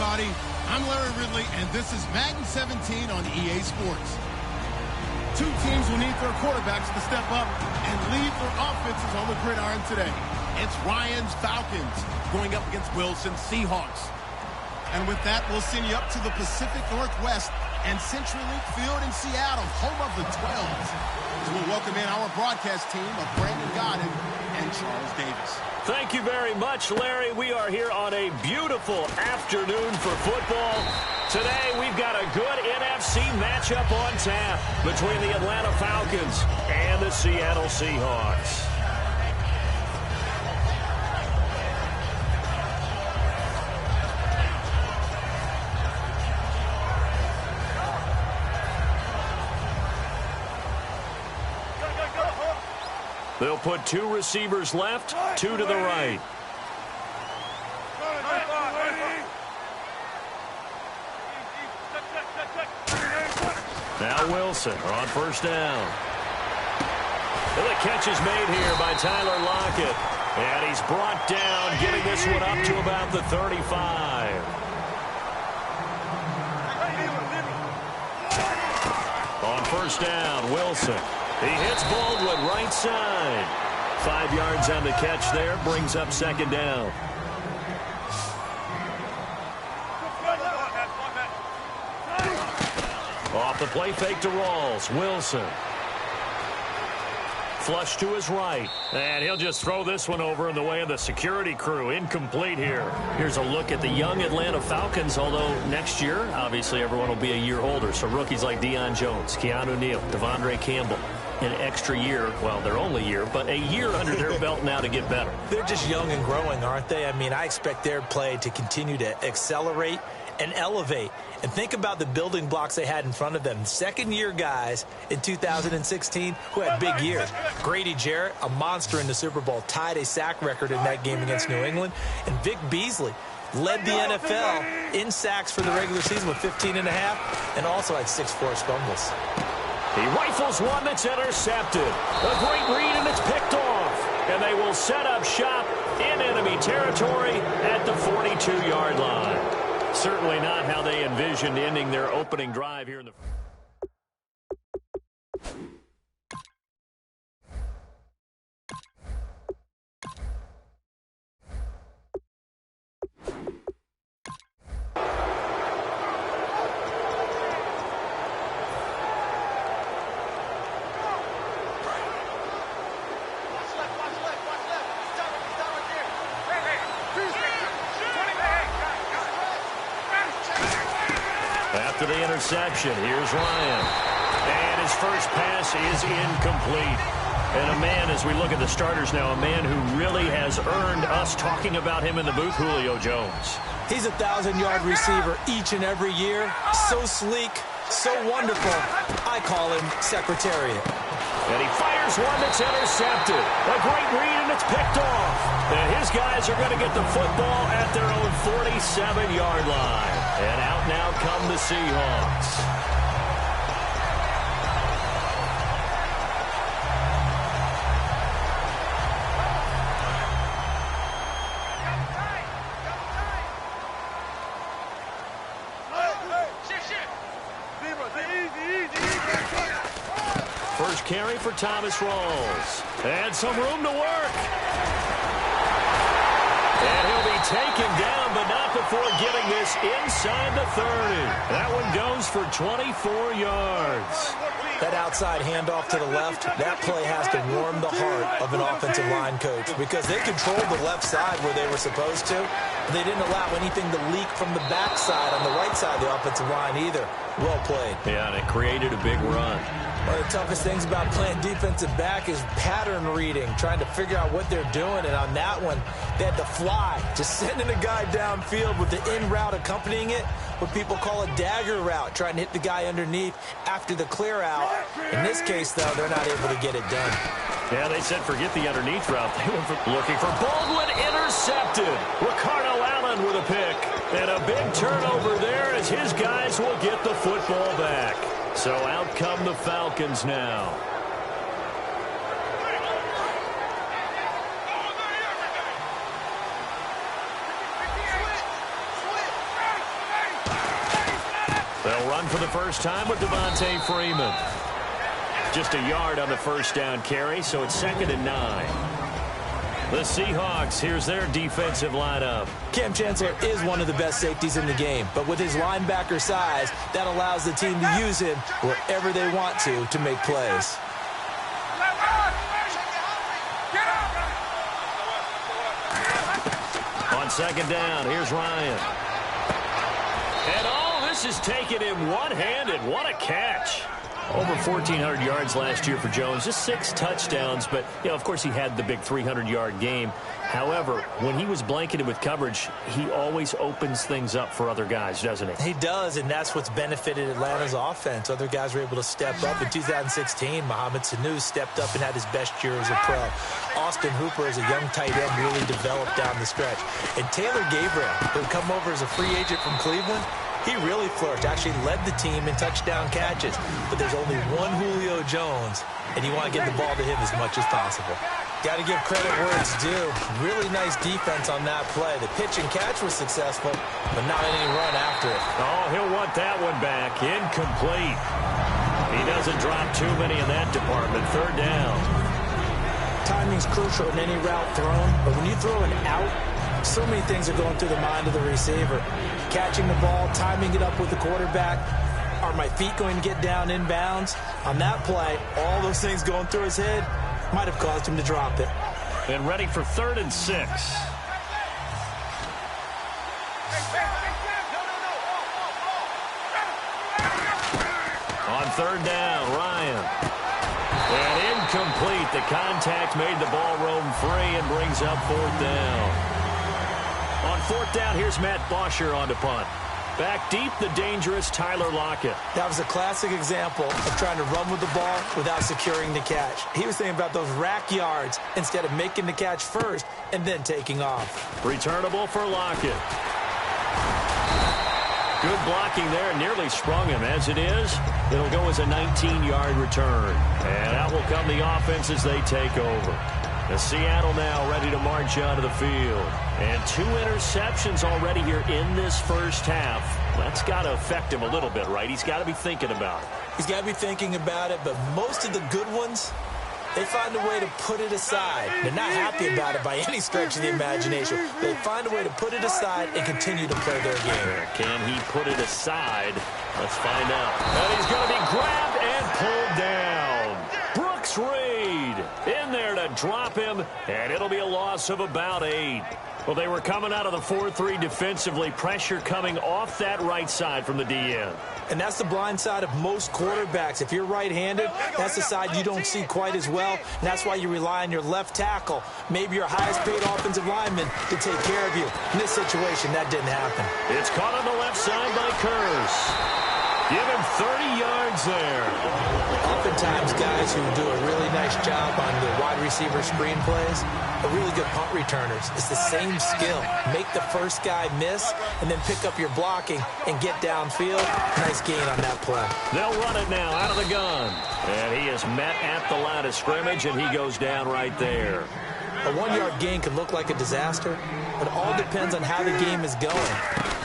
everybody. I'm Larry Ridley, and this is Madden 17 on EA Sports. Two teams will need their quarterbacks to step up and lead their offenses on the gridiron today. It's Ryan's Falcons going up against Wilson's Seahawks. And with that, we'll send you up to the Pacific Northwest and CenturyLink Field in Seattle, home of the 12s. So we'll welcome in our broadcast team of Brandon Godden and Charles Davis. Thank you very much, Larry. We are here on a beautiful afternoon for football. Today, we've got a good NFC matchup on tap between the Atlanta Falcons and the Seattle Seahawks. They'll put two receivers left, two to the right. Now Wilson on first down. And the catch is made here by Tyler Lockett. And he's brought down, getting this one up to about the 35. On first down, Wilson. He hits Baldwin right side. 5 yards on the catch there, brings up second down. Off the play fake to Rawls. Wilson. Flush to his right. And he'll just throw this one over in the way of the security crew. Incomplete here. Here's a look at the young Atlanta Falcons, although next year, obviously, everyone will be a year older. So rookies like Deion Jones, Keanu Neal, Devondre Campbell, an extra year, well, their only year, but a year under their belt now to get better. They're just young and growing, aren't they? I mean, I expect their play to continue to accelerate and elevate. And think about the building blocks they had in front of them. Second-year guys in 2016 who had big years. Grady Jarrett, a monster in the Super Bowl, tied a sack record in that game against New England. And Vic Beasley led the NFL in sacks for the regular season with 15 and a half, and also had 6 forced fumbles. He rifles one that's intercepted. A great read, and it's picked off. And they will set up shop in enemy territory at the 42-yard line. Certainly not how they envisioned ending their opening drive here in the... After the interception, here's Ryan. And his first pass is incomplete. And a man, as we look at the starters now, a man who really has earned us talking about him in the booth, Julio Jones. He's a 1,000-yard receiver each and every year. So sleek, so wonderful. I call him Secretariat. And he fires one that's intercepted. A great read, and it's picked off. And his guys are going to get the football at their own 47-yard line. And out now come the Seahawks. First carry for Thomas Rawls. And some room to work. And he'll be taken down, but not before getting this inside the 30. That one goes for 24 yards. That outside handoff to the left, that play has to warm the heart of an offensive line coach because they controlled the left side where they were supposed to. They didn't allow anything to leak from the backside on the right side of the offensive line either. Well played. Yeah, and it created a big run. One of the toughest things about playing defensive back is pattern reading, trying to figure out what they're doing. And on that one, they had to fly, just sending a guy downfield with the in route accompanying it, what people call a dagger route, trying to hit the guy underneath after the clear out. In this case, though, they're not able to get it done. Yeah, they said forget the underneath route. They were looking for Baldwin, intercepted. Ricardo Allen with a pick. And a big turnover there as his guys will get the football back. So out come the Falcons now. run for the first time with Devontae Freeman. Just a yard on the first down carry, so it's 2nd and 9. The Seahawks, here's their defensive lineup. Cam Chancellor is one of the best safeties in the game, but with his linebacker size, that allows the team to use him wherever they want to make plays. On 2nd down, here's Ryan. And this is taken in one-handed. What a catch. Over 1,400 yards last year for Jones, just 6 touchdowns, but, of course he had the big 300-yard game. However, when he was blanketed with coverage, he always opens things up for other guys, doesn't he? He does, and that's what's benefited Atlanta's offense. Other guys were able to step up. In 2016, Mohamed Sanu stepped up and had his best year as a pro. Austin Hooper, as a young tight end, really developed down the stretch. And Taylor Gabriel, who had come over as a free agent from Cleveland, he really flourished, actually led the team in touchdown catches. But there's only one Julio Jones, and you want to get the ball to him as much as possible. Got to give credit where it's due. Really nice defense on that play. The pitch and catch was successful, but not any run after it. Oh, he'll want that one back. Incomplete. He doesn't drop too many in that department. 3rd down. Timing's crucial in any route thrown, but when you throw an out, so many things are going through the mind of the receiver. Catching the ball, timing it up with the quarterback. Are my feet going to get down in bounds? On that play, all those things going through his head might have caused him to drop it. And ready for 3rd and 6. On 3rd down, Ryan. And incomplete. The contact made the ball roam free and brings up 4th down. On 4th down, here's Matt Bosher on to punt. Back deep, the dangerous Tyler Lockett. That was a classic example of trying to run with the ball without securing the catch. He was thinking about those rack yards instead of making the catch first and then taking off. Returnable for Lockett. Good blocking there. Nearly sprung him. As it is, it'll go as a 19-yard return. And out will come the offense as they take over. The Seattle now ready to march onto the field. And 2 interceptions already here in this first half. That's got to affect him a little bit, right? He's got to be thinking about it. He's got to be thinking about it, but most of the good ones, they find a way to put it aside. They're not happy about it by any stretch of the imagination. They find a way to put it aside and continue to play their game. Can he put it aside? Let's find out. And he's going to be grabbed and pulled down. Brooks Reed in there to drop him, and it'll be a loss of about 8. Well, they were coming out of the 4-3 defensively. Pressure coming off that right side from the DN. And that's the blind side of most quarterbacks. If you're right-handed, that's the side you don't see quite as well. And that's why you rely on your left tackle, maybe your highest-paid offensive lineman, to take care of you. In this situation, that didn't happen. It's caught on the left side by Kurz. Give him 30 yards there. Oftentimes, guys who do a really nice job on the wide receiver screen plays are really good punt returners. It's the same skill. Make the first guy miss and then pick up your blocking and get downfield. Nice gain on that play. They'll run it now out of the gun. And he is met at the line of scrimmage, and he goes down right there. A 1-yard gain can look like a disaster, but it all depends on how the game is going.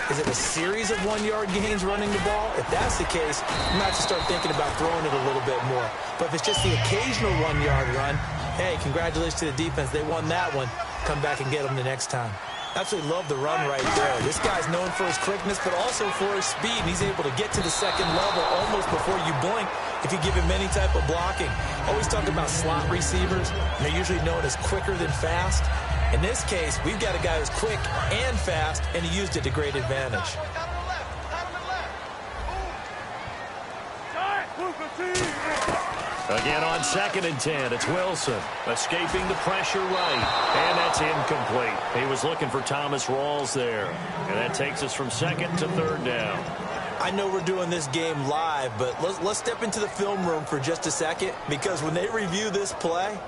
Is it a series of 1-yard gains running the ball? If that's the case, you might have to start thinking about throwing it a little bit more. But if it's just the occasional 1-yard run, hey, congratulations to the defense. They won that one. Come back and get them the next time. Absolutely love the run right there. This guy's known for his quickness, but also for his speed. And he's able to get to the second level almost before you blink if you give him any type of blocking. Always talk about slot receivers, and they're usually known as quicker than fast. In this case, we've got a guy who's quick and fast, and he used it to great advantage. Again on 2nd and 10, it's Wilson escaping the pressure right, and that's incomplete. He was looking for Thomas Rawls there, and that takes us from 2nd to 3rd down. I know we're doing this game live, but let's step into the film room for just a second, because when they review this play,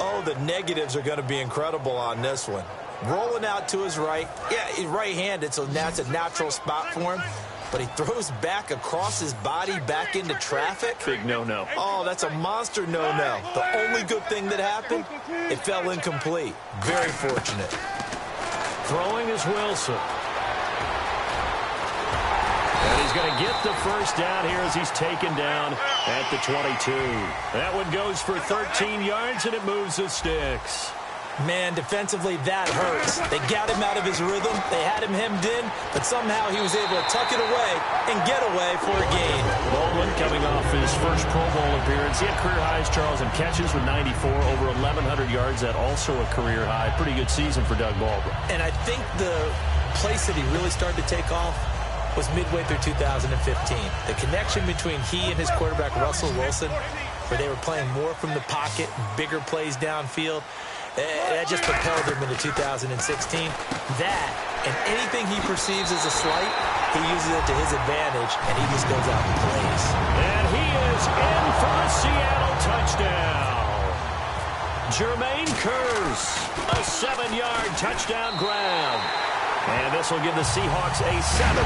oh, the negatives are going to be incredible on this one. Rolling out to his right. Yeah, he's right-handed, so that's a natural spot for him. But he throws back across his body back into traffic. Big no-no. Oh, that's a monster no-no. The only good thing that happened, it fell incomplete. Very fortunate. Throwing is Wilson. And he's going to get the first down here as he's taken down at the 22. That one goes for 13 yards, and it moves the sticks. Man, defensively, that hurts. They got him out of his rhythm. They had him hemmed in, but somehow he was able to tuck it away and get away for a gain. Baldwin coming off his first Pro Bowl appearance. He had career highs, Charles, in catches with 94, over 1,100 yards. That also a career high. Pretty good season for Doug Baldwin. And I think the place that he really started to take off was midway through 2015. The connection between he and his quarterback, Russell Wilson, where they were playing more from the pocket, bigger plays downfield, that just propelled him into 2016. That, and anything he perceives as a slight, he uses it to his advantage, and he just goes out and plays. And he is in for the Seattle touchdown. Jermaine Kearse, a 7-yard touchdown grab. And this will give the Seahawks a 7-0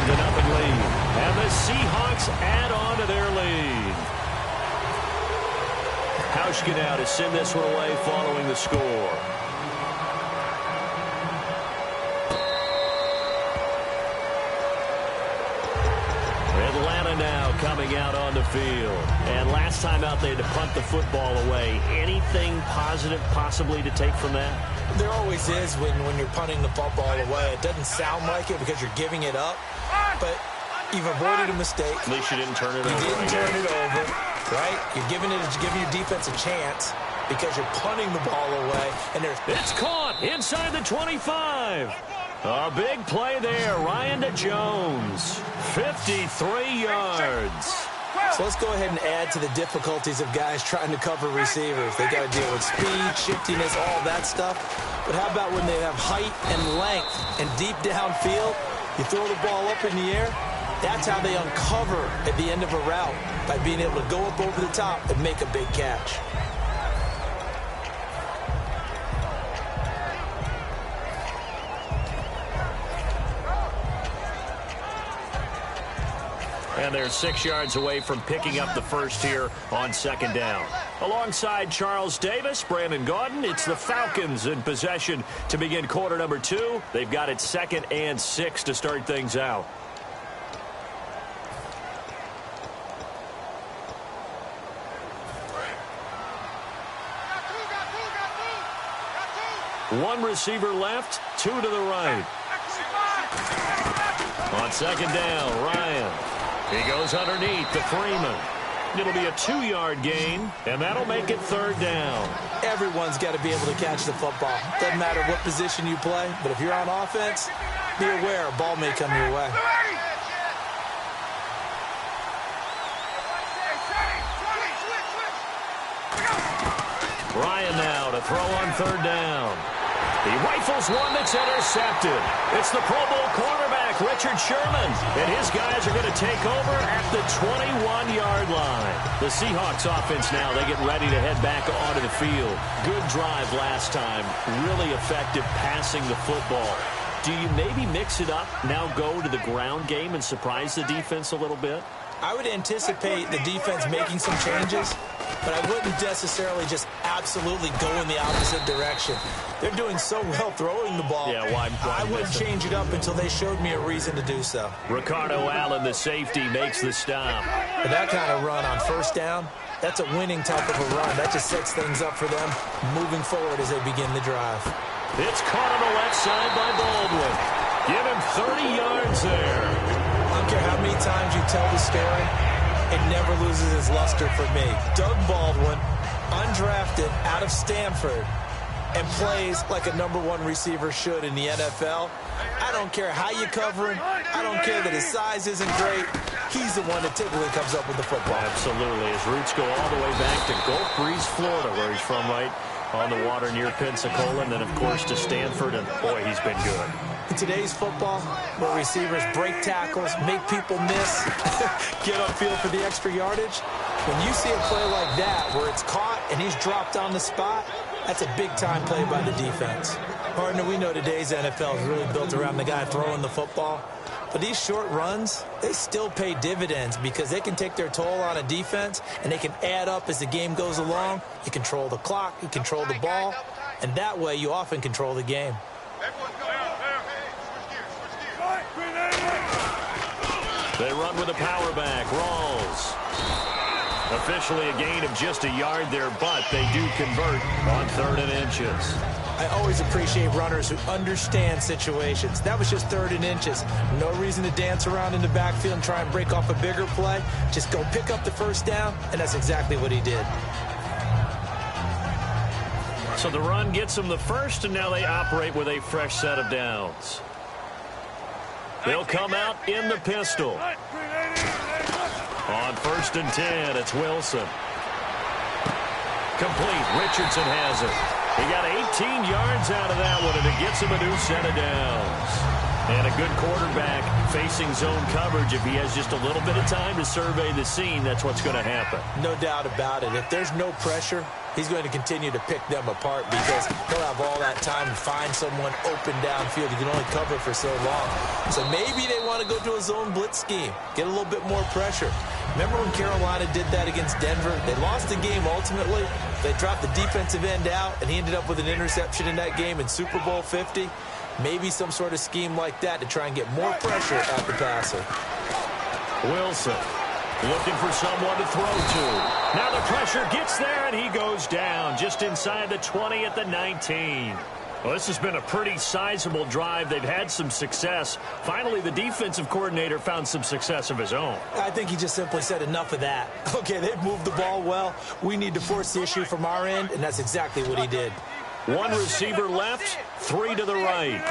lead. And the Seahawks add on to their lead. Hauschka now to send this one away following the score. Atlanta now coming out on the field. And last time out they had to punt the football away. Anything positive possibly to take from that? There always is when you're punting the football away. It doesn't sound like it because you're giving it up, but you've avoided a mistake. At least you didn't turn it over. You didn't turn it over, right? You're giving your defense a chance because you're punting the ball away. And it's caught inside the 25. A big play there. Ryan to Jones. 53 yards. So let's go ahead and add to the difficulties of guys trying to cover receivers. They got to deal with speed, shiftiness, all that stuff. But how about when they have height and length and deep downfield? You throw the ball up in the air. That's how they uncover at the end of a route, by being able to go up over the top and make a big catch. And they're 6 yards away from picking up the first here on second down. Alongside Charles Davis, Brandon Gaudin, it's the Falcons in possession to begin quarter number 2. They've got it 2nd and 6 to start things out. One receiver left, 2 to the right. On second down, Ryan. He goes underneath to Freeman. It'll be a 2-yard gain, and that'll make it third down. Everyone's got to be able to catch the football. Doesn't matter what position you play, but if you're on offense, be aware a ball may come your way. Ryan now to throw on third down. He rifles one that's intercepted. It's the Pro Bowl cornerback, Richard Sherman. And his guys are going to take over at the 21-yard line. The Seahawks offense now, they get ready to head back onto the field. Good drive last time. Really effective passing the football. Do you maybe mix it up, now go to the ground game and surprise the defense a little bit? I would anticipate the defense making some changes, but I wouldn't necessarily just absolutely go in the opposite direction. They're doing so well throwing the ball. Yeah, why I wouldn't change it up until they showed me a reason to do so. Ricardo Allen, the safety, makes the stop. But that kind of run on first down, that's a winning type of a run. That just sets things up for them moving forward as they begin the drive. It's caught on the left side by Baldwin. Give him 30 yards there. I don't care how many times you tell the story, it never loses its luster for me. Doug Baldwin, undrafted out of Stanford, and plays like a #1 receiver should in the NFL. I don't care how you cover him. I don't care that his size isn't great. He's the one that typically comes up with the football. Absolutely. His roots go all the way back to Gulf Breeze, Florida, where he's from, right on the water near Pensacola, and then, of course, to Stanford, and boy, he's been good. In today's football, where receivers break tackles, make people miss, get upfield for the extra yardage, when you see a play like that where it's caught and he's dropped on the spot, that's a big-time play by the defense. Partner, we know today's NFL is really built around the guy throwing the football. But these short runs, they still pay dividends because they can take their toll on a defense and they can add up as the game goes along. You control the clock, you control the ball, and that way you often control the game. They run with a power back. Rawls. Officially a gain of just a yard there, but they do convert on 3rd and inches. I always appreciate runners who understand situations. That was just 3rd and inches. No reason to dance around in the backfield and try and break off a bigger play. Just go pick up the first down, and that's exactly what he did. So the run gets them the first, and now they operate with a fresh set of downs. They'll come out in the pistol. On 1st and 10, it's Wilson. Complete. Richardson has it. He got 18 yards out of that one, and it gets him a new set of downs. And a good quarterback facing zone coverage. If he has just a little bit of time to survey the scene, that's what's going to happen. No doubt about it. If there's no pressure, he's going to continue to pick them apart because he'll have all that time to find someone open downfield. He can only cover for so long. So maybe they want to go to a zone blitz scheme, get a little bit more pressure. Remember when Carolina did that against Denver? They lost the game ultimately. They dropped the defensive end out, and he ended up with an interception in that game in Super Bowl 50. Maybe some sort of scheme like that to try and get more pressure at the passer. Wilson looking for someone to throw to. Now the pressure gets there, and he goes down just inside the 20 at the 19. Well, this has been a pretty sizable drive. They've had some success. Finally, the defensive coordinator found some success of his own. I think he just simply said enough of that. Okay, they've moved the ball well. We need to force the issue from our end, and that's exactly what he did. One receiver left, 3 to the right.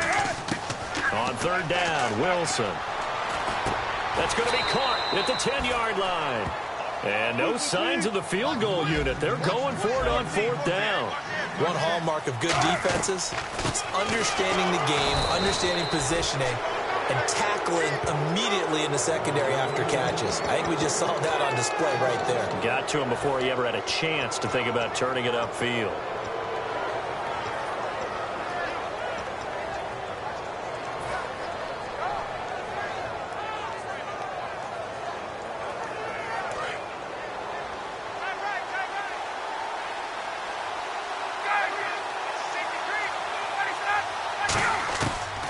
On 3rd down, Wilson. That's going to be caught at the 10-yard line. And no signs of the field goal unit. They're going for it on 4th down. One hallmark of good defenses is understanding the game, understanding positioning, and tackling immediately in the secondary after catches. I think we just saw that on display right there. Got to him before he ever had a chance to think about turning it upfield.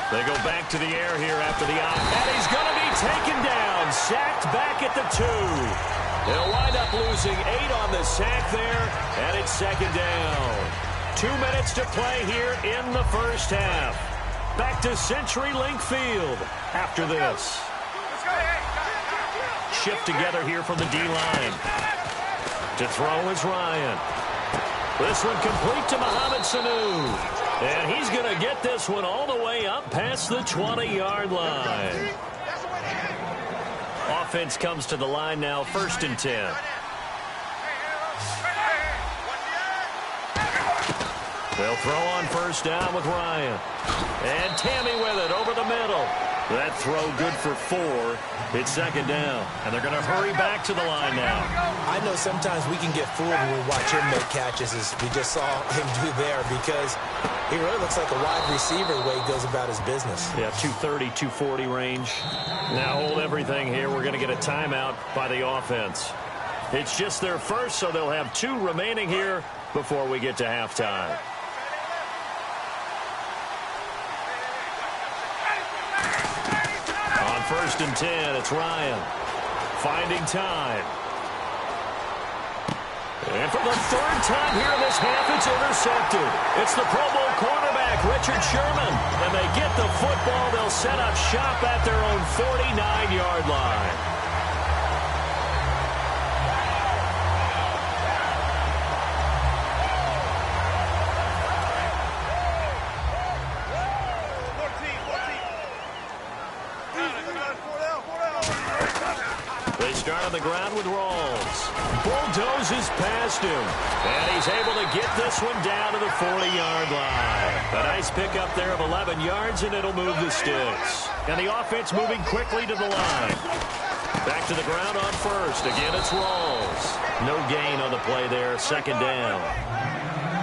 They go back to the air here after the out. And he's going to be taken down. Sacked back at the 2. They'll wind up losing 8 on the sack there. And it's 2nd down. 2 minutes to play here in the first half. Back to CenturyLink Field after this. Shift together here from the D-line. To throw is Ryan. This one complete to Mohamed Sanu. And he's going to get this one all the way up past the 20-yard line. Offense comes to the line now, 1st and 10. They'll throw on 1st down with Ryan. And Tammy with it over the middle. That throw good for 4. It's 2nd down. And they're going to hurry back to the line now. I know sometimes we can get fooled when we watch him make catches, as we just saw him do there, because he really looks like a wide receiver the way he goes about his business. Yeah, 230, 240 range. Now hold everything here. We're going to get a timeout by the offense. It's just their first, so they'll have 2 remaining here before we get to halftime. On 1st and 10, it's Ryan. Finding time. And for the 3rd time here in this half, it's intercepted. It's the Pro Bowl cornerback, Richard Sherman. And they get the football. They'll set up shop at their own 49-yard line. They start on the ground with Rawls. Bulldozes past him. And he's able to get this one down to the 40-yard line. A nice pickup there of 11 yards, and it'll move the sticks. And the offense moving quickly to the line. Back to the ground on 1st. Again, it's Rawls. No gain on the play there. 2nd down.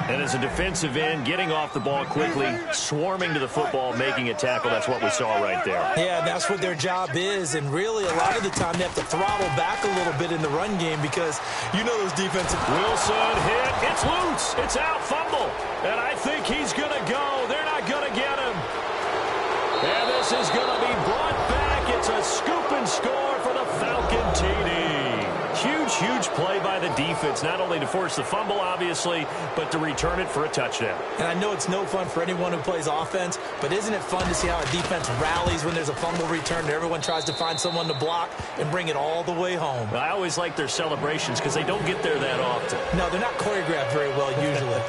And as a defensive end, getting off the ball quickly, swarming to the football, making a tackle. That's what we saw right there. Yeah, that's what their job is. And really, a lot of the time, they have to throttle back a little bit in the run game because you know those defensive... Wilson hit. It's loose. It's out. Fumble. And I think he's going to go. They're not going to get him. And this is going to be brought back. It's a scoop and score for the Falcon TD. Huge play by the defense, not only to force the fumble, obviously, but to return it for a touchdown. And I know it's no fun for anyone who plays offense, but isn't it fun to see how a defense rallies when there's a fumble return and everyone tries to find someone to block and bring it all the way home? I always like their celebrations because they don't get there that often. No, they're not choreographed very well usually.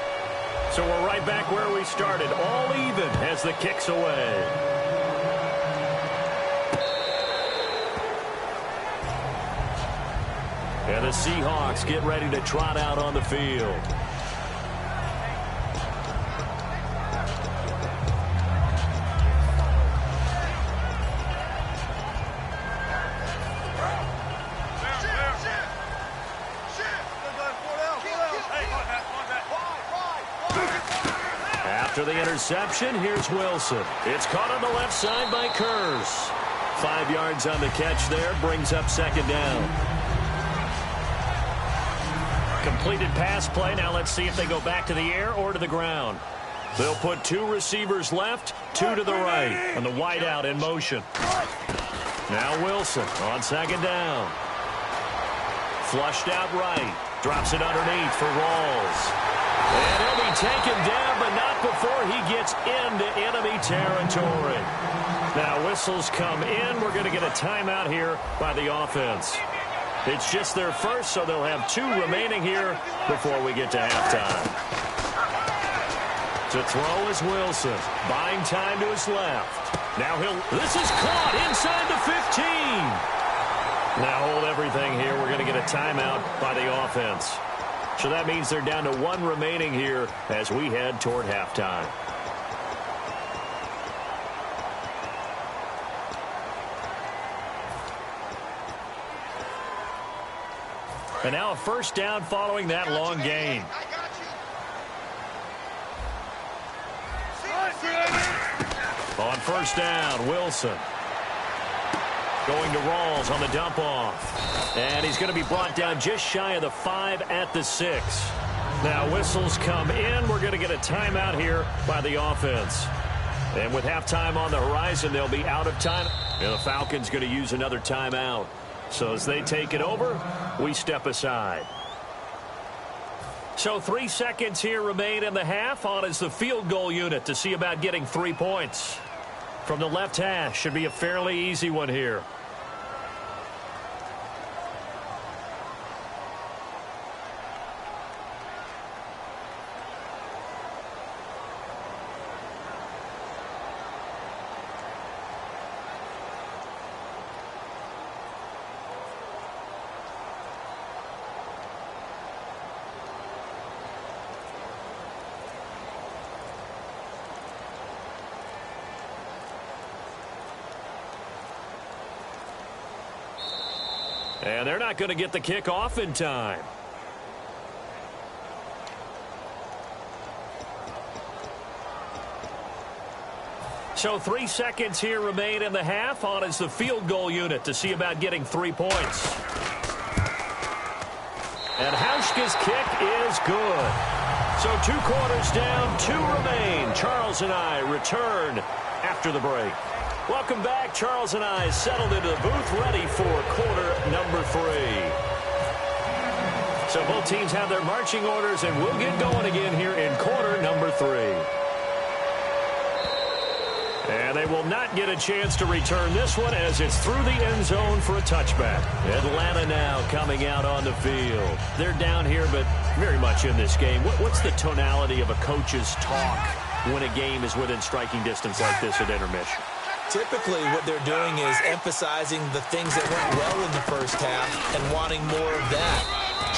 So we're right back where we started, all even as the kick's away. And the Seahawks get ready to trot out on the field. After the interception, here's Wilson. It's caught on the left side by Kurz. 5 yards on the catch there, brings up second down. Completed pass play. Now let's see if they go back to the air or to the ground. They'll put 2 receivers left, 2 to the right, and the wideout in motion. Now Wilson on second down. Flushed out right. Drops it underneath for Rawls. And he'll be taken down, but not before he gets into enemy territory. Now whistles come in. We're going to get a timeout here by the offense. It's just their first, so they'll have 2 remaining here before we get to halftime. To throw is Wilson. Buying time to his left. Now this is caught inside the 15. Now hold everything here. We're going to get a timeout by the offense. So that means they're down to 1 remaining here as we head toward halftime. And now a first down following that long gain. On first down, Wilson. Going to Rawls on the dump off. And he's going to be brought down just shy of the 5 at the 6. Now whistles come in. We're going to get a timeout here by the offense. And with halftime on the horizon, they'll be out of time. And the Falcons going to use another timeout. So as they take it over, we step aside. So 3 seconds here remain in the half. On is the field goal unit to see about getting 3 points. From the left hash, should be a fairly easy one here. And they're not going to get the kickoff in time. So 3 seconds here remain in the half. On is the field goal unit to see about getting 3 points. And Hauschka's kick is good. So 2 quarters down, 2 remain. Charles and I return after the break. Welcome back. Charles and I settled into the booth, ready for quarter number 3. So both teams have their marching orders, and we'll get going again here in quarter number 3. And they will not get a chance to return this one as it's through the end zone for a touchback. Atlanta now coming out on the field. They're down here, but very much in this game. What's the tonality of a coach's talk when a game is within striking distance like this at intermission? Typically, what they're doing is emphasizing the things that went well in the first half and wanting more of that.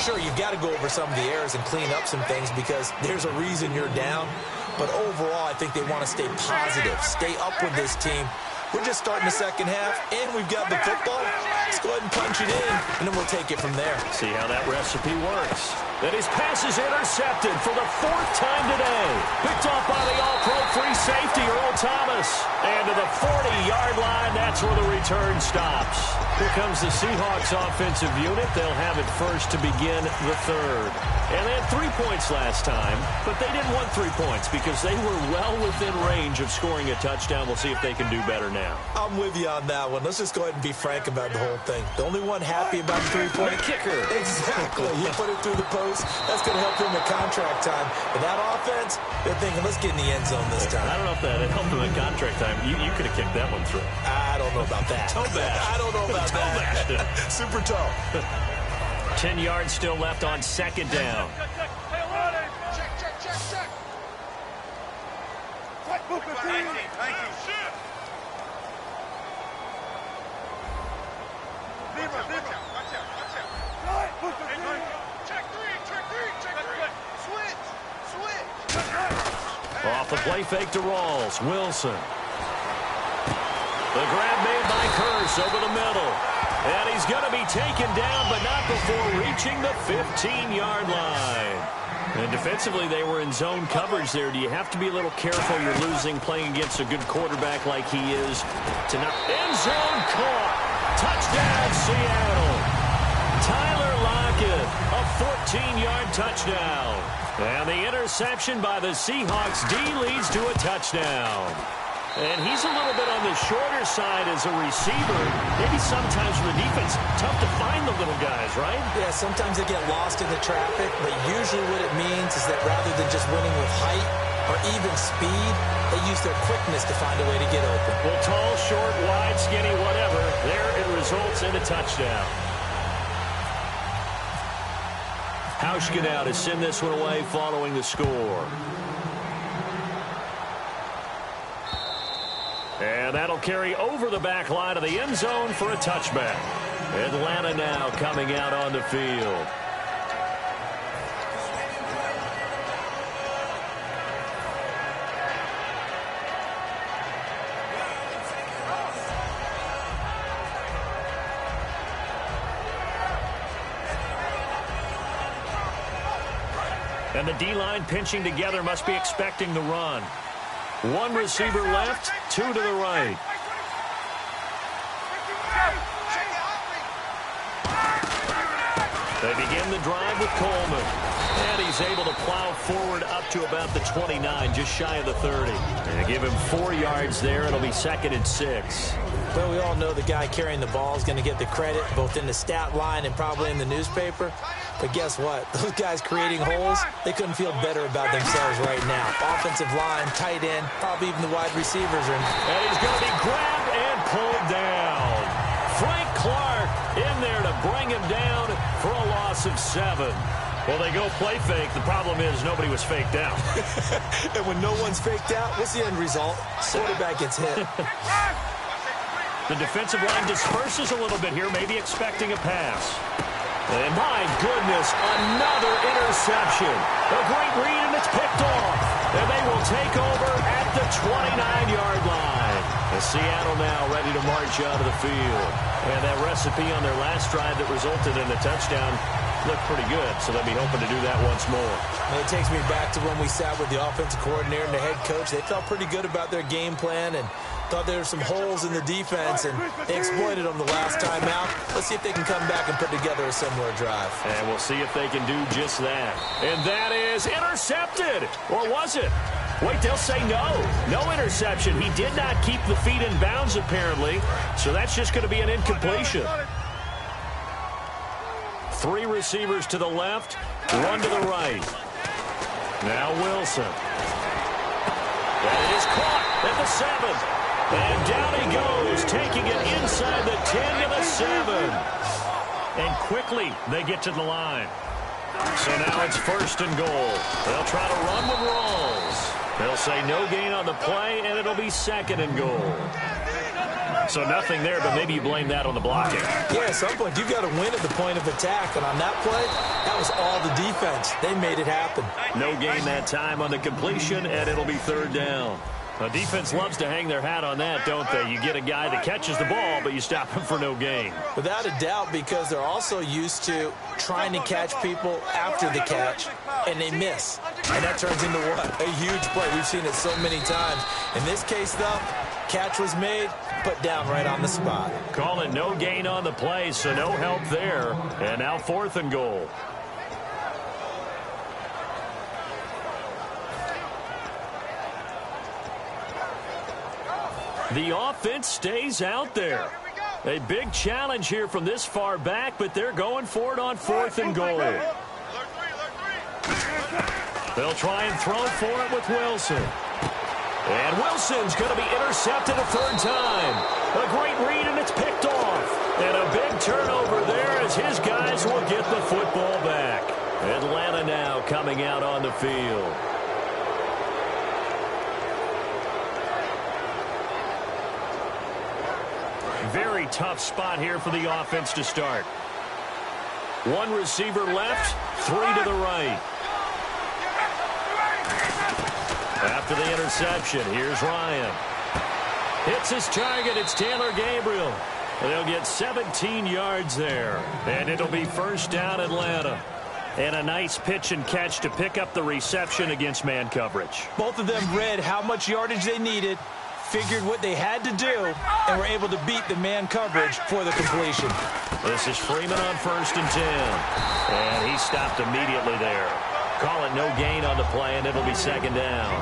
Sure, you've got to go over some of the errors and clean up some things because there's a reason you're down. But overall, I think they want to stay positive, stay up with this team. We're just starting the second half, and we've got the football. Let's go ahead and punch it in, and then we'll take it from there. See how that recipe works. And his pass is intercepted for the 4th time today. Picked off by the all-pro free safety, Earl Thomas. Thomas. And to the 40-yard line, that's where the return stops. Here comes the Seahawks offensive unit. They'll have it first to begin the third. And they had 3 points last time, but they didn't want 3 points because they were well within range of scoring a touchdown. We'll see if they can do better now. I'm with you on that one. Let's just go ahead and be frank about the whole thing. The only one happy about the 3-point kicker. Exactly. You put it through the post. That's going to help him at contract time. But that offense, they're thinking, let's get in the end zone this time. I don't know if that helped him at contract time. You could have kicked that one through. I don't know about that. Toe bash. I don't know about toe that. Bashed Super toe. 10 yards still left on second down. Check. Move the team. Off the play fake to Rawls. Wilson. The grab made by Curse over the middle. And he's going to be taken down, but not before reaching the 15-yard line. And defensively, they were in zone coverage there. Do you have to be a little careful? You're losing playing against a good quarterback like he is tonight. End zone caught. Touchdown, Seattle. Tyler Lockett, a 14-yard touchdown. And the interception by the Seahawks D leads to a touchdown. And he's a little bit on the shorter side as a receiver. Maybe sometimes for the defense, tough to find the little guys, right? Yeah, sometimes they get lost in the traffic, but usually what it means is that rather than just winning with height or even speed, they use their quickness to find a way to get open. Well, tall, short, wide, skinny, whatever, there it results in a touchdown. Hauschka now to send this one away following the score. And that'll carry over the back line of the end zone for a touchback. Atlanta now coming out on the field. And the D-line pinching together, must be expecting the run. One receiver left, two to the right. They begin the drive with Coleman. And he's able to plow forward up to about the 29, just shy of the 30. And give him 4 yards there. It'll be 2nd and 6. Well, we all know the guy carrying the ball is going to get the credit, both in the stat line and probably in the newspaper. But guess what? Those guys creating holes, they couldn't feel better about themselves right now. Offensive line, tight end, probably even the wide receivers are in. And he's going to be grabbed and pulled down. Frank Clark in there to bring him down for a loss of 7. Well, they go play fake. The problem is nobody was faked out. And when no one's faked out, what's the end result? Quarterback gets hit. The defensive line disperses a little bit here, maybe expecting a pass. And my goodness, another interception. A great read, and it's picked off. And they will take over at the 29-yard line. And Seattle now ready to march out of the field. And that recipe on their last drive that resulted in a touchdown looked pretty good, so they'll be hoping to do that once more. And it takes me back to when we sat with the offensive coordinator and the head coach. They felt pretty good about their game plan and thought there were some holes in the defense, and they exploited them the last time out. Let's see if they can come back and put together a similar drive. And we'll see if they can do just that. And that is intercepted. Or was it? Wait, they'll say no. No interception. He did not keep the feet in bounds, apparently. So that's just going to be an incompletion. 3 receivers to the left, 1 to the right. Now Wilson. And it is caught at the 7. And down he goes, taking it inside the 10 to the 7. And quickly they get to the line. So now it's 1st and goal. They'll try to run with Rawls. They'll say no gain on the play, and it'll be 2nd and goal. So nothing there, but maybe you blame that on the blocking. Yeah, at some point, you've got to win at the point of attack. And on that play, that was all the defense. They made it happen. No gain that time on the completion, and it'll be 3rd down. The defense loves to hang their hat on that, don't they? You get a guy that catches the ball, but you stop him for no gain. Without a doubt, because they're also used to trying to catch people after the catch, and they miss. And that turns into what? A huge play. We've seen it so many times. In this case, though, catch was made, put down right on the spot. Call it no gain on the play, so no help there. And now 4th and goal. The offense stays out there. A big challenge here from this far back, but they're going for it on 4th and goal. They'll try and throw for it with Wilson. And Wilson's going to be intercepted a 3rd time. A great read, and it's picked off. And a big turnover there as his guys will get the football back. Atlanta now coming out on the field. Very tough spot here for the offense to start. 1 receiver left, 3 to the right. After the interception, here's Ryan. Hits his target. It's Taylor Gabriel. They'll get 17 yards there. And it'll be 1st down Atlanta. And a nice pitch and catch to pick up the reception against man coverage. Both of them read how much yardage they needed, figured what they had to do, and were able to beat the man coverage for the completion. This is Freeman on 1st and 10. And he stopped immediately there. Call it no gain on the play, and it'll be 2nd down.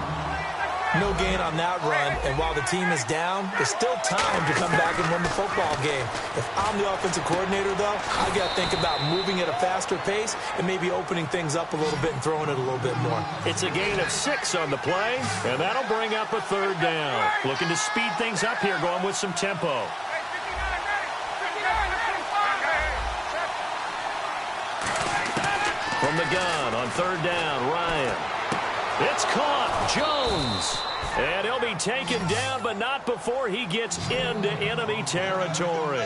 No gain on that run, and while the team is down, there's still time to come back and win the football game. If I'm the offensive coordinator, though, I got to think about moving at a faster pace and maybe opening things up a little bit and throwing it a little bit more. It's a gain of 6 on the play, and that'll bring up a 3rd down. Looking to speed things up here, going with some tempo. From the gun on 3rd down, Ryan. It's caught. Jones. And he'll be taken down, but not before he gets into enemy territory.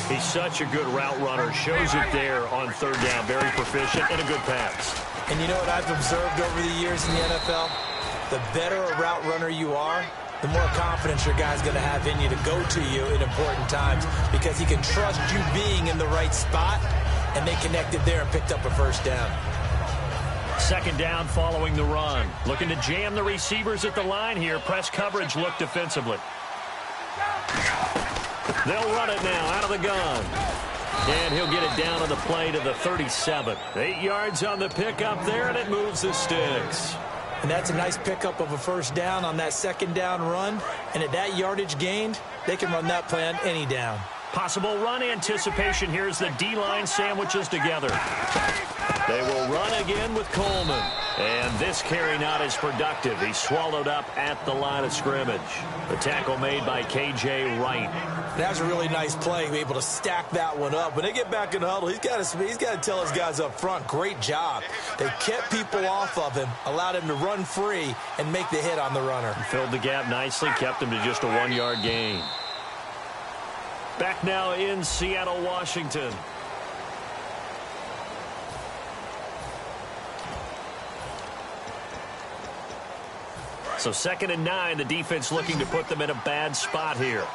He's such a good route runner. Shows it there on 3rd down. Very proficient and a good pass. And you know what I've observed over the years in the NFL? The better a route runner you are, the more confidence your guy's going to have in you to go to you in important times, because he can trust you being in the right spot, and they connected there and picked up a 1st down. 2nd down following the run. Looking to jam the receivers at the line here. Press coverage look defensively. They'll run it now out of the gun. And he'll get it down on the play to the 37. 8 yards on the pickup there, and it moves the sticks. And that's a nice pickup of a 1st down on that 2nd down run. And at that yardage gained, they can run that play on any down. Possible run anticipation here as the D-line sandwiches together. They will run again with Coleman. And this carry not as productive. He's swallowed up at the line of scrimmage. The tackle made by K.J. Wright. That's a really nice play, be able to stack that one up. When they get back in the huddle, he's got to tell his guys up front, great job. They kept people off of him, allowed him to run free, and make the hit on the runner. Filled the gap nicely, kept him to just a 1-yard gain. Back now in Seattle, Washington. So 2nd and 9, the defense looking to put them in a bad spot here.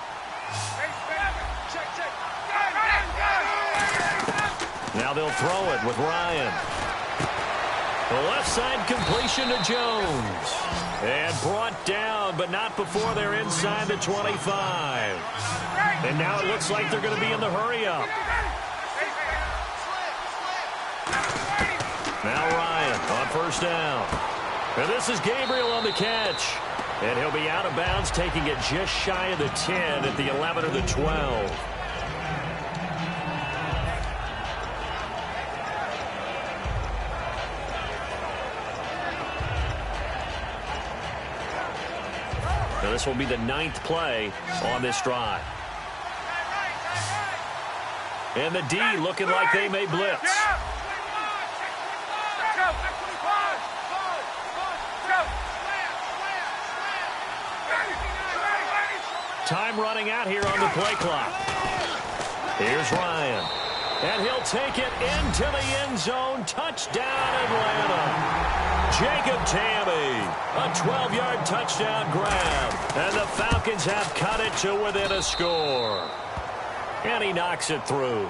Now they'll throw it with Ryan. The left side completion to Jones. And brought down, but not before they're inside the 25. And now it looks like they're going to be in the hurry-up. Now Ryan on 1st down. And this is Gabriel on the catch. And he'll be out of bounds, taking it just shy of the 10 at the 11 or the 12. Now this will be the 9th play on this drive. And the D looking like they may blitz. Time running out here on the play clock. Here's Ryan. And he'll take it into the end zone. Touchdown, Atlanta. Jacob Tamme. A 12-yard touchdown grab. And the Falcons have cut it to within a score. And he knocks it through.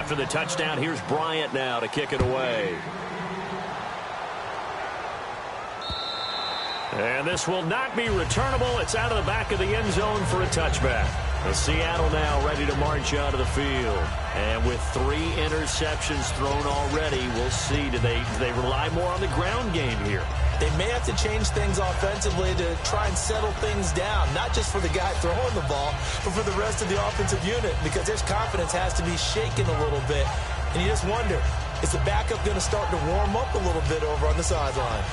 After the touchdown, here's Bryant now to kick it away. And this will not be returnable. It's out of the back of the end zone for a touchback. Seattle now ready to march out of the field. And with 3 interceptions thrown already, we'll see. Do they rely more on the ground game here? They may have to change things offensively to try and settle things down, not just for the guy throwing the ball, but for the rest of the offensive unit, because their confidence has to be shaken a little bit. And you just wonder, is the backup going to start to warm up a little bit over on the sideline?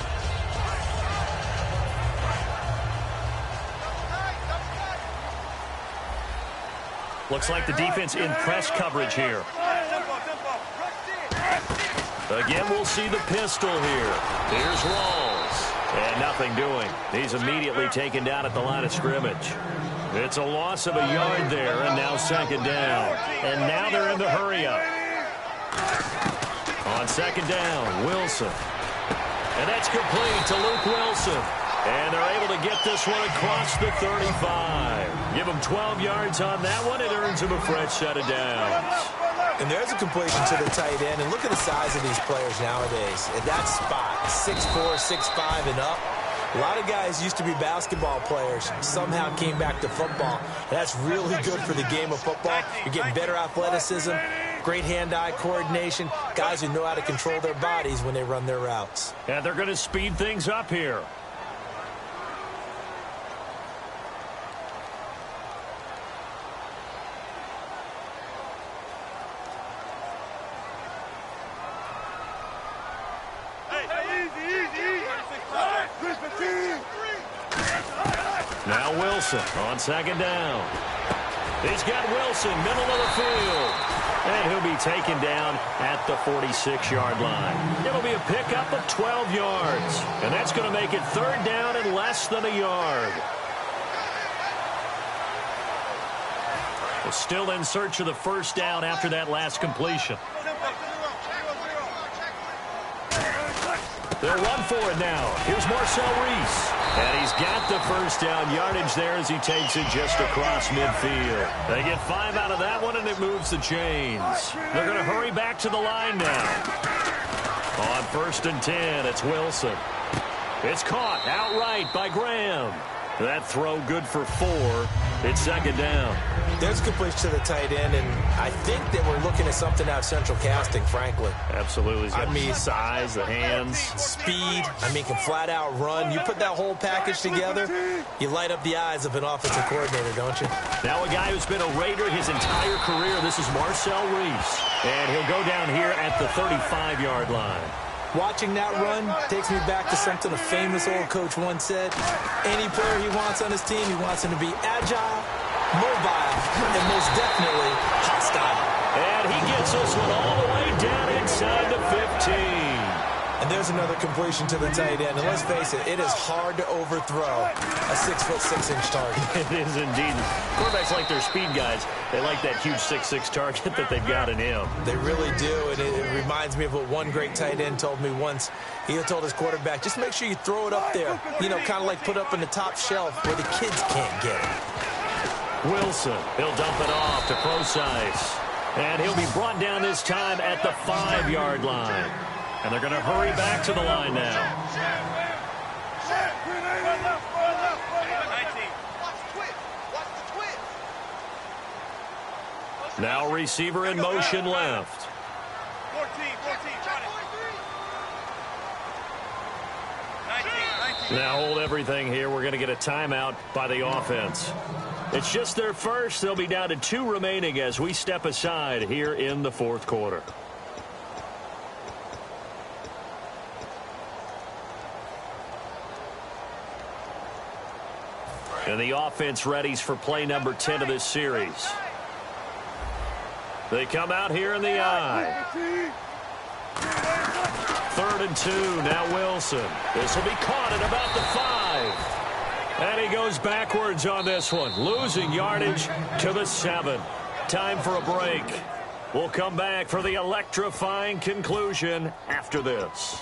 Looks like the defense in press coverage here. Again, we'll see the pistol here. Here's Rawls. And nothing doing. He's immediately taken down at the line of scrimmage. It's a loss of a yard there, and now second down. And now they're in the hurry-up. On second down, Wilson. And that's complete to Luke Wilson. And they're able to get this one across the 35. Give him 12 yards on that one. It earns him a fresh set of downs. And there's a completion to the tight end. And look at the size of these players nowadays. At that spot, 6'4", 6'5", and up. A lot of guys used to be basketball players, somehow came back to football. And that's really good for the game of football. You're getting better athleticism, great hand-eye coordination, guys who know how to control their bodies when they run their routes. And they're going to speed things up here. Now Wilson on second down. He's got Wilson, middle of the field. And he'll be taken down at the 46-yard line. It'll be a pickup of 12 yards. And that's going to make it third down and less than a yard. We're still in search of the first down after that last completion. They'll run for it now. Here's Marcel Reese. And he's got the first down yardage there as he takes it just across midfield. They get 5 out of that one, and it moves the chains. They're going to hurry back to the line now. On 1st and 10, it's Wilson. It's caught outright by Graham. That throw good for 4. It's second down. There's completion to the tight end, and I think that we're looking at something out of central casting, frankly. Absolutely. I mean, size, the hands. Speed. I mean, can flat out run. You put that whole package together, you light up the eyes of an offensive coordinator, don't you? Now a guy who's been a Raider his entire career. This is Marcel Reese. And he'll go down here at the 35-yard line. Watching that run takes me back to something a famous old coach once said. Any player he wants on his team, he wants him to be agile, mobile, and most definitely hostile. And he gets this one all the way down inside the 15. And there's another completion to the tight end. And let's face it, it is hard to overthrow a 6'6" target. It is indeed. Quarterbacks like their speed guys. They like that huge 6'6" target that they've got in him. They really do. And it reminds me of what one great tight end told me once. He told his quarterback, just make sure you throw it up there. You know, kind of like put up in the top shelf where the kids can't get it. Wilson, he'll dump it off to Procise. And he'll be brought down this time at the 5-yard line. And they're going to hurry back to the line now. Now receiver in motion left. Now hold everything here. We're going to get a timeout by the offense. It's just their first. They'll be down to 2 remaining as we step aside here in the 4th quarter. And the offense readies for play number 10 of this series. They come out here in the I. 3rd and 2. Now Wilson. This will be caught at about the 5. And he goes backwards on this one. Losing yardage to the 7. Time for a break. We'll come back for the electrifying conclusion after this.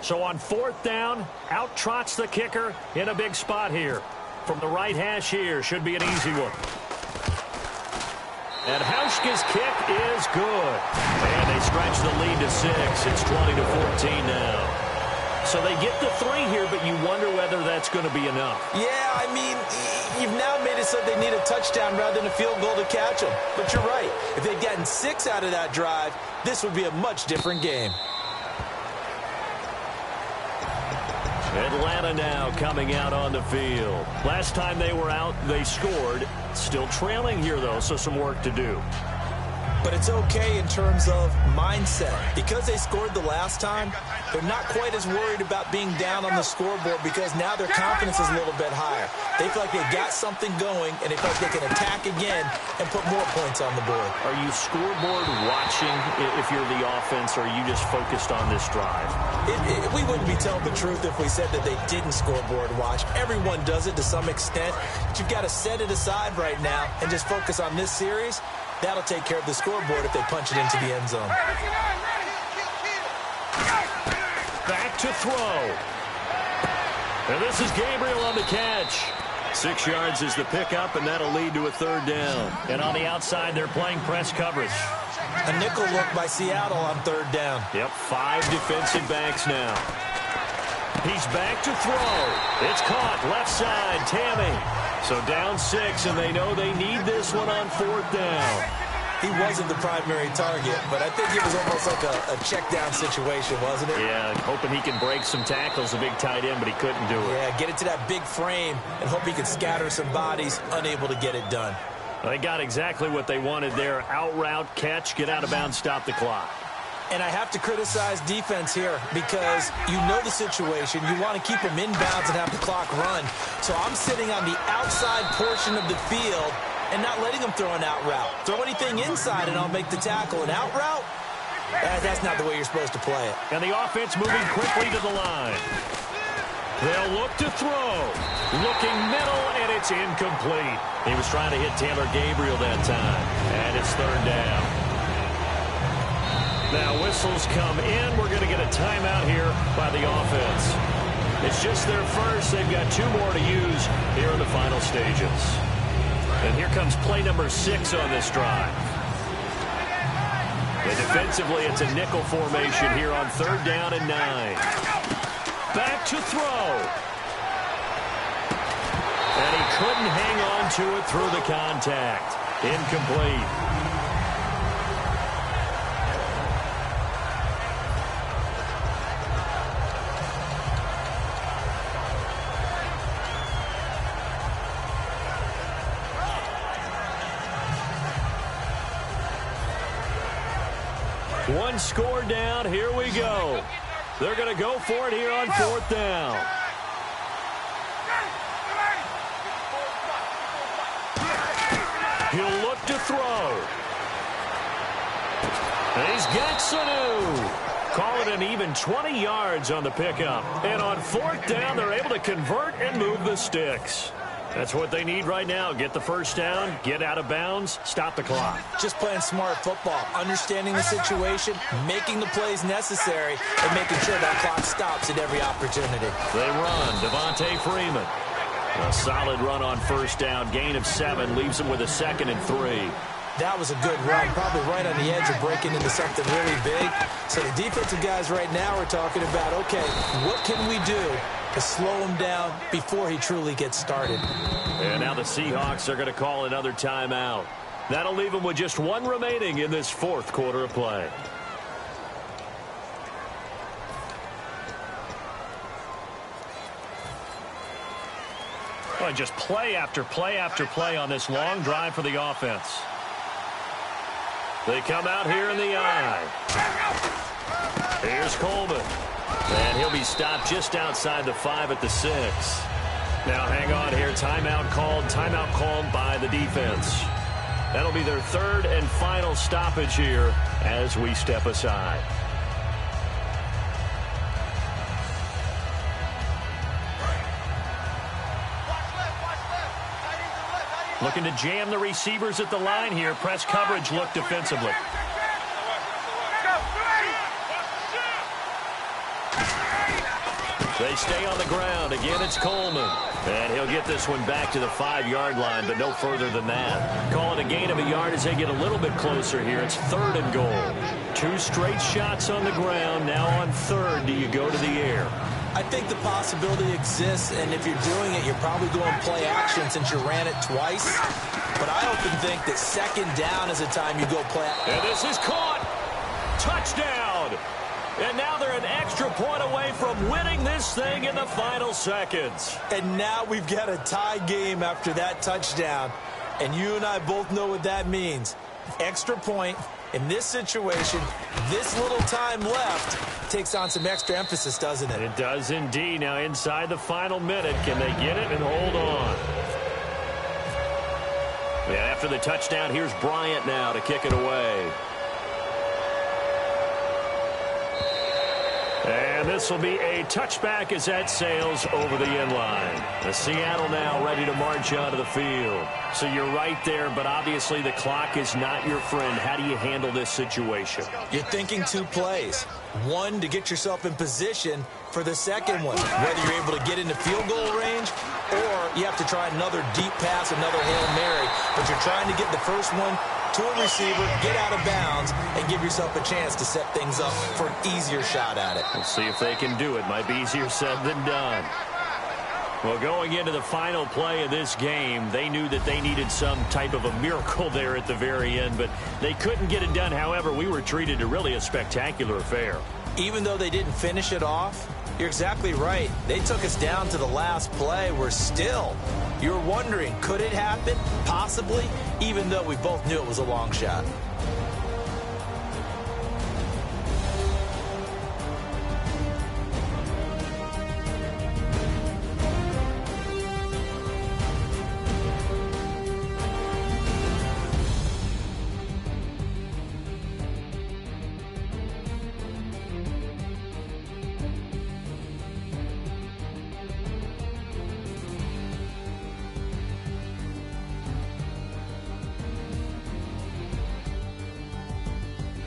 So on 4th down, out trots the kicker in a big spot here. From the right hash here, should be an easy one. And Hauschka's kick is good. And they stretch the lead to 6. It's 20-14 now. So they get the 3 here, but you wonder whether that's going to be enough. Yeah, I mean, you've now made it so they need a touchdown rather than a field goal to catch them. But you're right. If they'd gotten 6 out of that drive, this would be a much different game. Atlanta now coming out on the field. Last time they were out, they scored. Still trailing here, though, so some work to do. But it's okay in terms of mindset. Because they scored the last time, they're not quite as worried about being down on the scoreboard because now their confidence is a little bit higher. They feel like they've got something going, and they feel like they can attack again and put more points on the board. Are you scoreboard watching if you're the offense, or are you just focused on this drive? We wouldn't be telling the truth if we said that they didn't scoreboard watch. Everyone does it to some extent, but you've got to set it aside right now and just focus on this series. That'll take care of the scoreboard if they punch it into the end zone. Back to throw. And this is Gabriel on the catch. 6 yards is the pickup, and that'll lead to a 3rd down. And on the outside, they're playing press coverage. A nickel look by Seattle on 3rd down. Yep, 5 defensive backs now. He's back to throw. It's caught left side, Tammy. So down 6, and they know they need this one on 4th down. He wasn't the primary target, but I think it was almost like a check down situation, wasn't it? Yeah, hoping he can break some tackles, a big tight end, but he couldn't do it. Yeah, get it to that big frame and hope he can scatter some bodies, unable to get it done. They got exactly what they wanted there. Out route, catch, get out of bounds, stop the clock. And I have to criticize defense here because you know the situation. You want to keep them inbounds and have the clock run. So I'm sitting on the outside portion of the field and not letting them throw an out route. Throw anything inside and I'll make the tackle. An out route? That's not the way you're supposed to play it. And the offense moving quickly to the line. They'll look to throw. Looking middle, and it's incomplete. He was trying to hit Taylor Gabriel that time. And it's 3rd down. Now whistles come in. We're going to get a timeout here by the offense. It's just their first. They've got 2 more to use here in the final stages. And here comes play number 6 on this drive. And defensively, it's a nickel formation here on 3rd down and 9. Back to throw. And he couldn't hang on to it through the contact. Incomplete. One score down. Here we go. They're going to go for it here on 4th down. He'll look to throw. And he's got Sanu. Call it an even 20 yards on the pickup. And on 4th down, they're able to convert and move the sticks. That's what they need right now. Get the first down, get out of bounds, stop the clock. Just playing smart football, understanding the situation, making the plays necessary, and making sure that clock stops at every opportunity. They run. Devontae Freeman. A solid run on 1st down. Gain of 7 leaves them with a 2nd and 3. That was a good run, probably right on the edge of breaking into something really big. So the defensive guys right now are talking about, okay, what can we do to slow him down before he truly gets started? And now the Seahawks are going to call another timeout. That'll leave them with just 1 remaining in this 4th quarter of play. Well, just play after play after play on this long drive for the offense. They come out here in the eye. Here's Coleman. And he'll be stopped just outside the 5 at the 6. Now hang on here. Timeout called by the defense. That'll be their 3rd and final stoppage here as we step aside. Looking to jam the receivers at the line here. Press coverage look defensively. They stay on the ground. Again, it's Coleman. And he'll get this one back to the 5-yard line, but no further than that. Call it a gain of a yard as they get a little bit closer here. It's 3rd and goal. 2 straight shots on the ground. Now on 3rd, do you go to the air? I think the possibility exists, and if you're doing it, you're probably going play action since you ran it twice. But I often think that 2nd down is the time you go play action. And this is caught. Touchdown. And now they're an extra point away from winning this thing in the final seconds. And now we've got a tie game after that touchdown. And you and I both know what that means. Extra point. In this situation, this little time left takes on some extra emphasis, doesn't it? It does indeed. Now inside the final minute, can they get it and hold on? Yeah, after the touchdown, here's Bryant now to kick it away. And this will be a touchback as that sails over the end line. The Seattle now ready to march onto the field. So you're right there, but obviously the clock is not your friend. How do you handle this situation? You're thinking 2 plays. One, to get yourself in position for the second one, whether you're able to get into field goal range or you have to try another deep pass, another Hail Mary, but you're trying to get the first one to a receiver, get out of bounds, and give yourself a chance to set things up for an easier shot at it. We'll see if they can do it. Might be easier said than done. Well, going into the final play of this game, they knew that they needed some type of a miracle there at the very end, but they couldn't get it done. However, we were treated to really a spectacular affair. Even though they didn't finish it off, you're exactly right. They took us down to the last play. We're still, you're wondering, could it happen? Possibly, even though we both knew it was a long shot.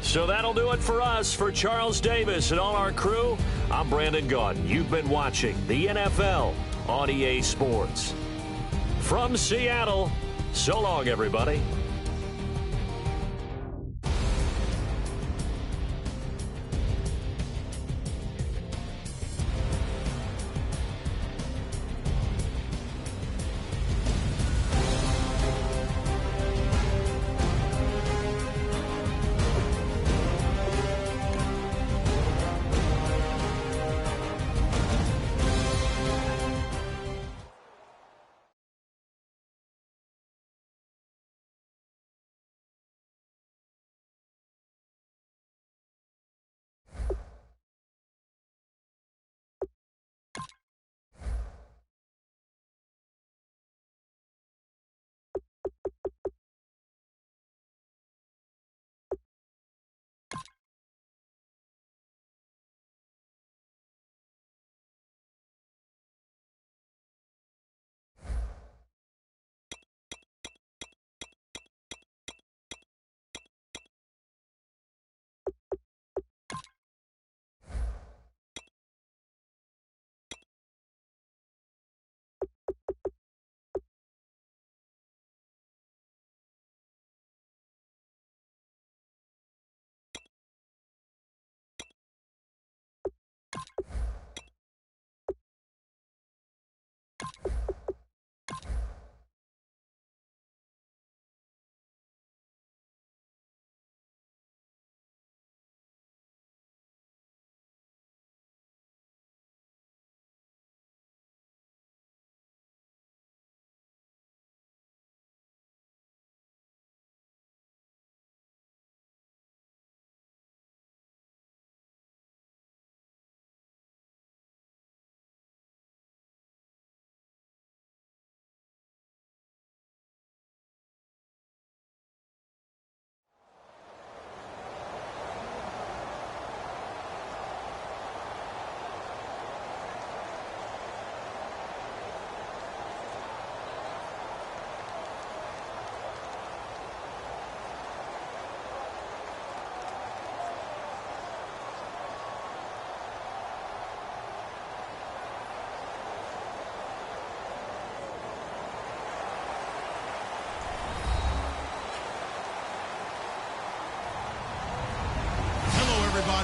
So that'll do it for us. For Charles Davis and all our crew, I'm Brandon Gaudin. You've been watching the NFL on EA Sports. From Seattle, so long, everybody.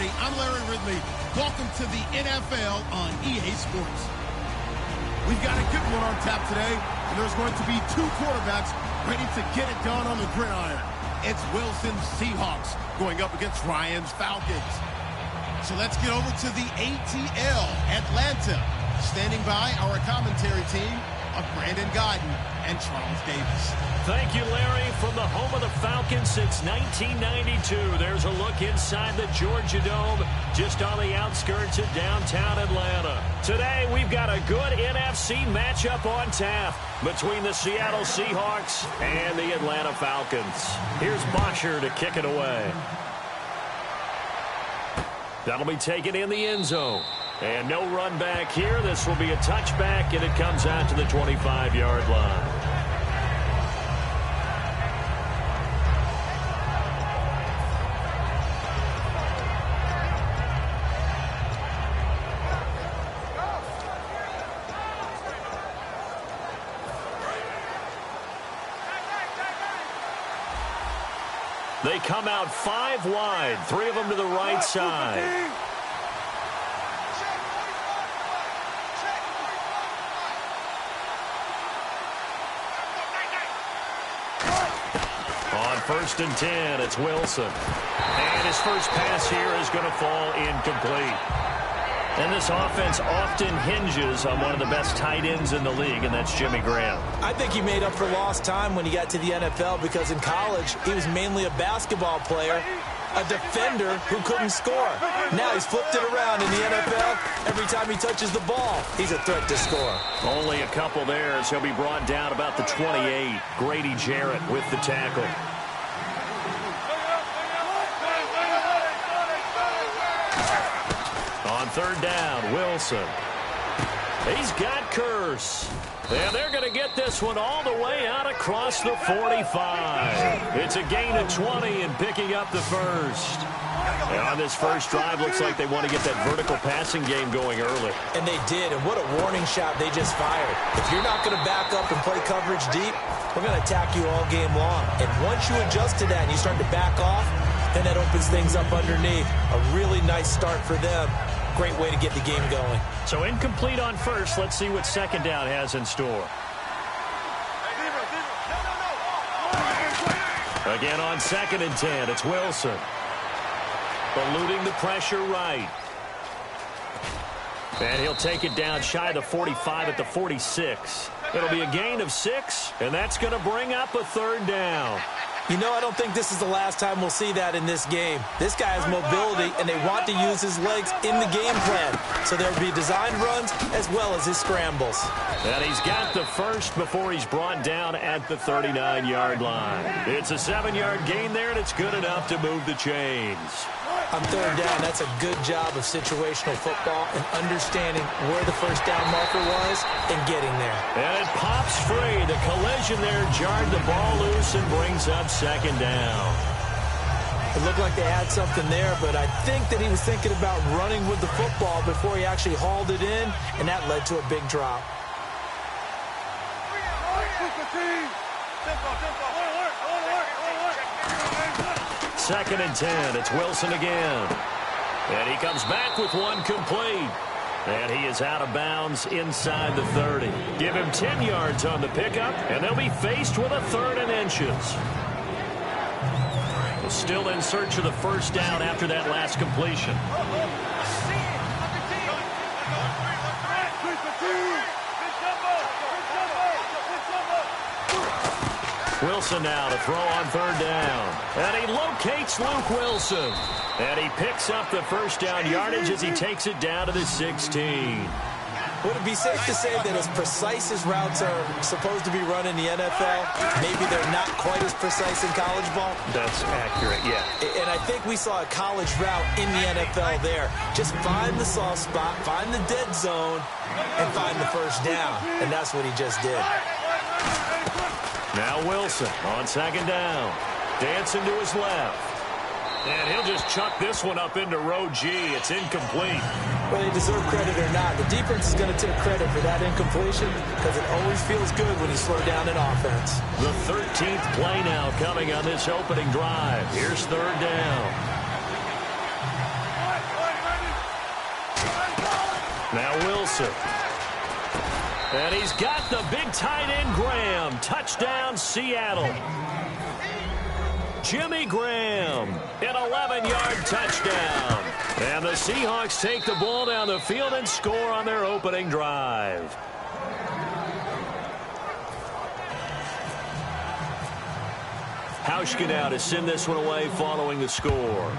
everybody. I'm Larry Ridley. Welcome to the NFL on EA Sports. We've got a good one on tap today, and there's going to be two quarterbacks ready to get it done on the gridiron. It's Wilson's Seahawks going up against Ryan's Falcons. So let's get over to the ATL, Atlanta. Standing by our commentary team of Brandon Godden and Charles Davis. Thank you, Larry. From the home of the Falcons since 1992, there's a look inside the Georgia Dome, just on the outskirts of downtown Atlanta. Today, we've got a good NFC matchup on tap between the Seattle Seahawks and the Atlanta Falcons. Here's Bosher to kick it away. That'll be taken in the end zone. And no run back here. This will be a touchback, and it comes out to the 25-yard line. They come out 5 wide, 3 of them to the right side. First and 10, it's Wilson. And his first pass here is going to fall incomplete. And this offense often hinges on one of the best tight ends in the league, and that's Jimmy Graham. I think he made up for lost time when he got to the NFL because in college, he was mainly a basketball player, a defender who couldn't score. Now he's flipped it around in the NFL. Every time he touches the ball, he's a threat to score. Only a couple there as he'll be brought down about the 28. Grady Jarrett with the tackle. On third down, Wilson. He's got Curse. And they're going to get this one all the way out across the 45. It's a gain of 20 and picking up the first. And on this first drive, looks like they want to get that vertical passing game going early. And they did, and what a warning shot they just fired. If you're not going to back up and play coverage deep, we're going to attack you all game long. And once you adjust to that and you start to back off, then that opens things up underneath. A really nice start for them. Great way to get the game going. So incomplete on first. Let's see what second down has in store. Again on second and 10, it's Wilson. Eluding the pressure right. And he'll take it down shy of the 45 at the 46. It'll be a gain of 6, and that's going to bring up a third down. You know, I don't think this is the last time we'll see that in this game. This guy has mobility, and they want to use his legs in the game plan. So there'll be designed runs as well as his scrambles. And he's got the first before he's brought down at the 39-yard line. It's a 7-yard gain there, and it's good enough to move the chains. On third down, that's a good job of situational football and understanding where the first down marker was and getting there. And it pops free. The collision there jarred the ball loose and brings up second down. It looked like they had something there, but I think that he was thinking about running with the football before he actually hauled it in, and that led to a big drop. Second and 10, it's Wilson again. And he comes back with one complete. And he is out of bounds inside the 30. Give him 10 yards on the pickup, and they'll be faced with a 3rd and inches. Still in search of the first down after that last completion. Wilson now to throw on third down. And he locates Luke Wilson. And he picks up the first down yardage as he takes it down to the 16. Would it be safe to say that as precise as routes are supposed to be run in the NFL, maybe they're not quite as precise in college ball? That's accurate, yeah. And I think we saw a college route in the NFL there. Just find the soft spot, find the dead zone, and find the first down. And that's what he just did. Now Wilson on second down. Dancing to his left. And he'll just chuck this one up into row G. It's incomplete. Whether they deserve credit or not, the defense is going to take credit for that incompletion because it always feels good when you slow down an offense. The 13th play now coming on this opening drive. Here's third down. Now Wilson. And he's got the big tight end Graham. Touchdown, Seattle. Jimmy Graham, an 11-yard touchdown. And the Seahawks take the ball down the field and score on their opening drive. Hauschka now to send this one away following the score.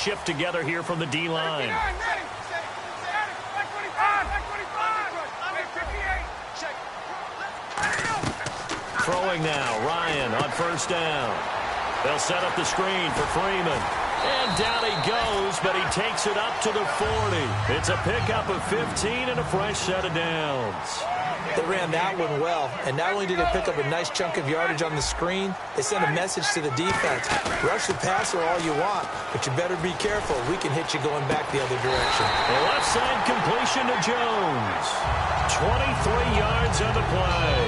Shift together here from the D-line. Throwing now, Ryan on first down. They'll set up the screen for Freeman. And down he goes, but he takes it up to the 40. It's a pickup of 15 and a fresh set of downs. They ran that one well, and not only did they pick up a nice chunk of yardage on the screen, they sent a message to the defense. Rush the passer all you want, but you better be careful. We can hit you going back the other direction. The left side completion to Jones. 23 yards on the play.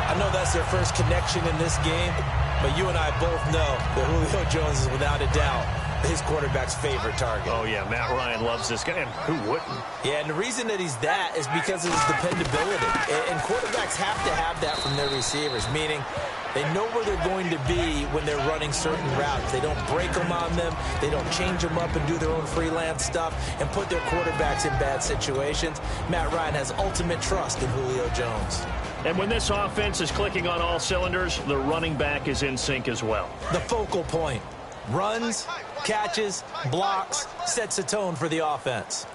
I know that's their first connection in this game, but you and I both know that Julio Jones is without a doubt his quarterback's favorite target. Oh, yeah, Matt Ryan loves this guy, and who wouldn't? Yeah, and the reason that he's that is because of his dependability. And quarterbacks have to have that from their receivers, meaning they know where they're going to be when they're running certain routes. They don't break them on them. They don't change them up and do their own freelance stuff and put their quarterbacks in bad situations. Matt Ryan has ultimate trust in Julio Jones. And when this offense is clicking on all cylinders, the running back is in sync as well. The focal point. Runs, catches, blocks, sets a tone for the offense.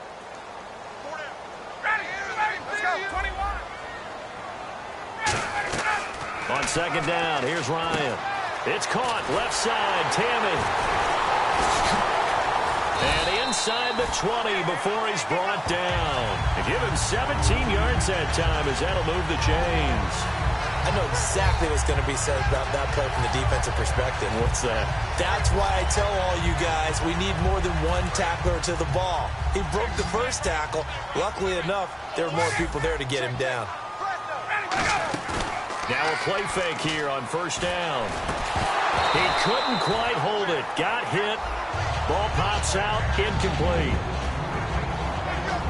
Let's go, 21. On second down, here's Ryan. It's caught, left side, Tammy. And inside the 20 before he's brought down. They give him 17 yards that time as that'll move the chains. I know exactly what's going to be said about that play from the defensive perspective. What's that? That's why I tell all you guys we need more than one tackler to the ball. He broke the first tackle. Luckily enough, there were more people there to get him down. Now a play fake here on first down. He couldn't quite hold it. Got hit. Ball pops out, incomplete.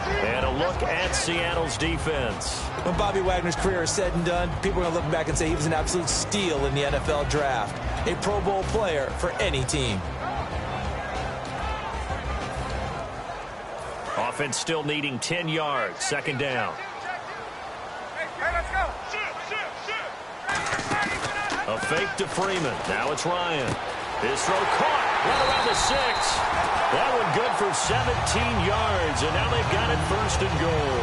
And a look at Seattle's defense. When Bobby Wagner's career is said and done, people are going to look back and say he was an absolute steal in the NFL draft. A Pro Bowl player for any team. Offense still needing 10 yards. Second down. Hey, let's go. A fake to Freeman. Now it's Ryan. His throw caught. Right around the 6. That one good for 17 yards, and now they've got it first and goal.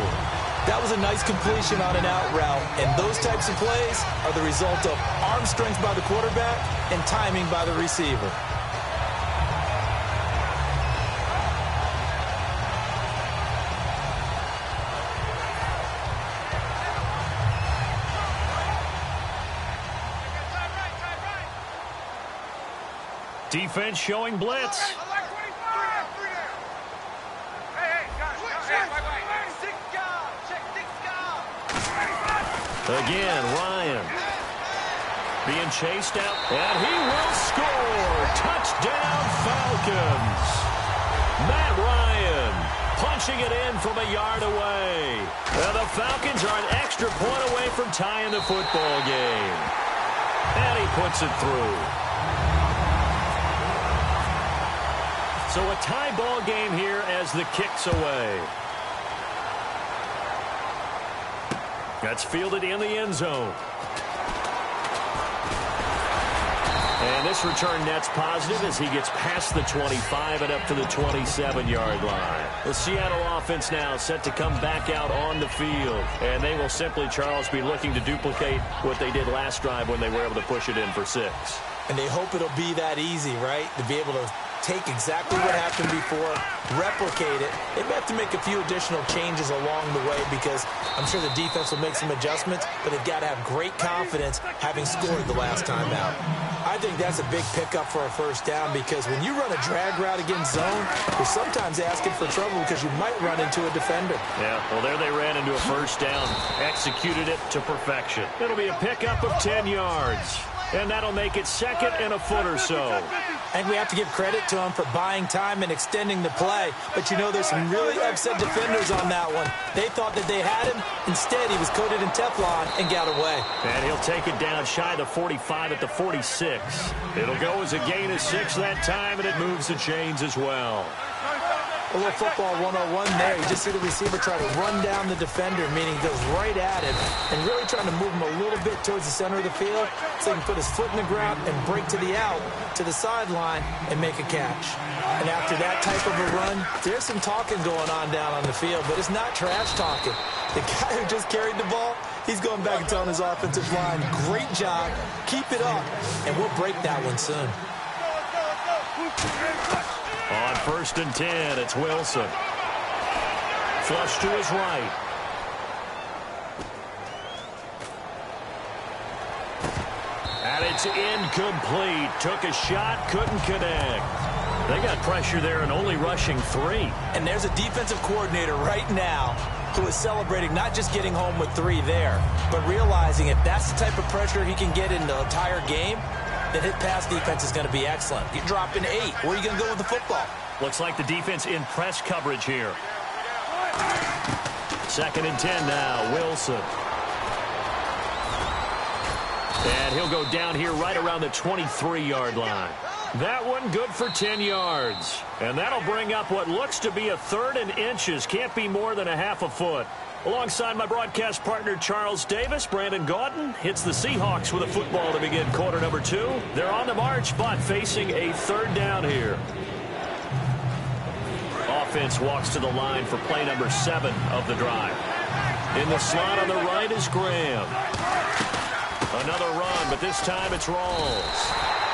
That was a nice completion on an out route, and those types of plays are the result of arm strength by the quarterback and timing by the receiver. Defense showing blitz. Again, Ryan being chased out, and he will score. Touchdown, Falcons. Matt Ryan punching it in from a yard away. And the Falcons are an extra point away from tying the football game. And he puts it through. So a tie ball game here as the kick's away. That's fielded in the end zone. And this return net's positive as he gets past the 25 and up to the 27-yard line. The Seattle offense now set to come back out on the field. And they will simply, Charles, be looking to duplicate what they did last drive when they were able to push it in for 6. And they hope it'll be that easy, right? To be able to take exactly what happened before, replicate it. They may have to make a few additional changes along the way because I'm sure the defense will make some adjustments, but they've got to have great confidence having scored the last time out. I think that's a big pickup for a first down because when you run a drag route against zone, you're sometimes asking for trouble because you might run into a defender. Yeah, well, there they ran into a first down, executed it to perfection. It'll be a pickup of 10 yards, and that'll make it second and a foot or so. And we have to give credit to him for buying time and extending the play. But, you know, there's some really upset defenders on that one. They thought that they had him. Instead, he was coated in Teflon and got away. And he'll take it down shy of the 45 at the 46. It'll go as a gain of 6 that time, and it moves the chains as well. A little football 101 there. You just see the receiver try to run down the defender, meaning he goes right at him and really trying to move him a little bit towards the center of the field so he can put his foot in the ground and break to the out, to the sideline, and make a catch. And after that type of a run, there's some talking going on down on the field, but it's not trash talking. The guy who just carried the ball, he's going back and telling his offensive line, great job, keep it up, and we'll break that one soon. On 1st and 10, it's Wilson. Flush to his right. And it's incomplete. Took a shot, couldn't connect. They got pressure there and only rushing 3. And there's a defensive coordinator right now who is celebrating not just getting home with 3 there, but realizing if that's the type of pressure he can get in the entire game, then his pass defense is going to be excellent. You're dropping 8. Where are you going to go with the football? Looks like the defense in press coverage here. 2nd and 10 now, Wilson. And he'll go down here right around the 23-yard line. That one good for 10 yards. And that'll bring up what looks to be a 3rd and inches. Can't be more than a half a foot. Alongside my broadcast partner, Charles Davis, Brandon Gaudin hits the Seahawks with a football to begin quarter number 2. They're on the march, but facing a 3rd down here. Offense walks to the line for play number 7 of the drive. In the slot on the right is Graham. Another run, but this time it's Rawls.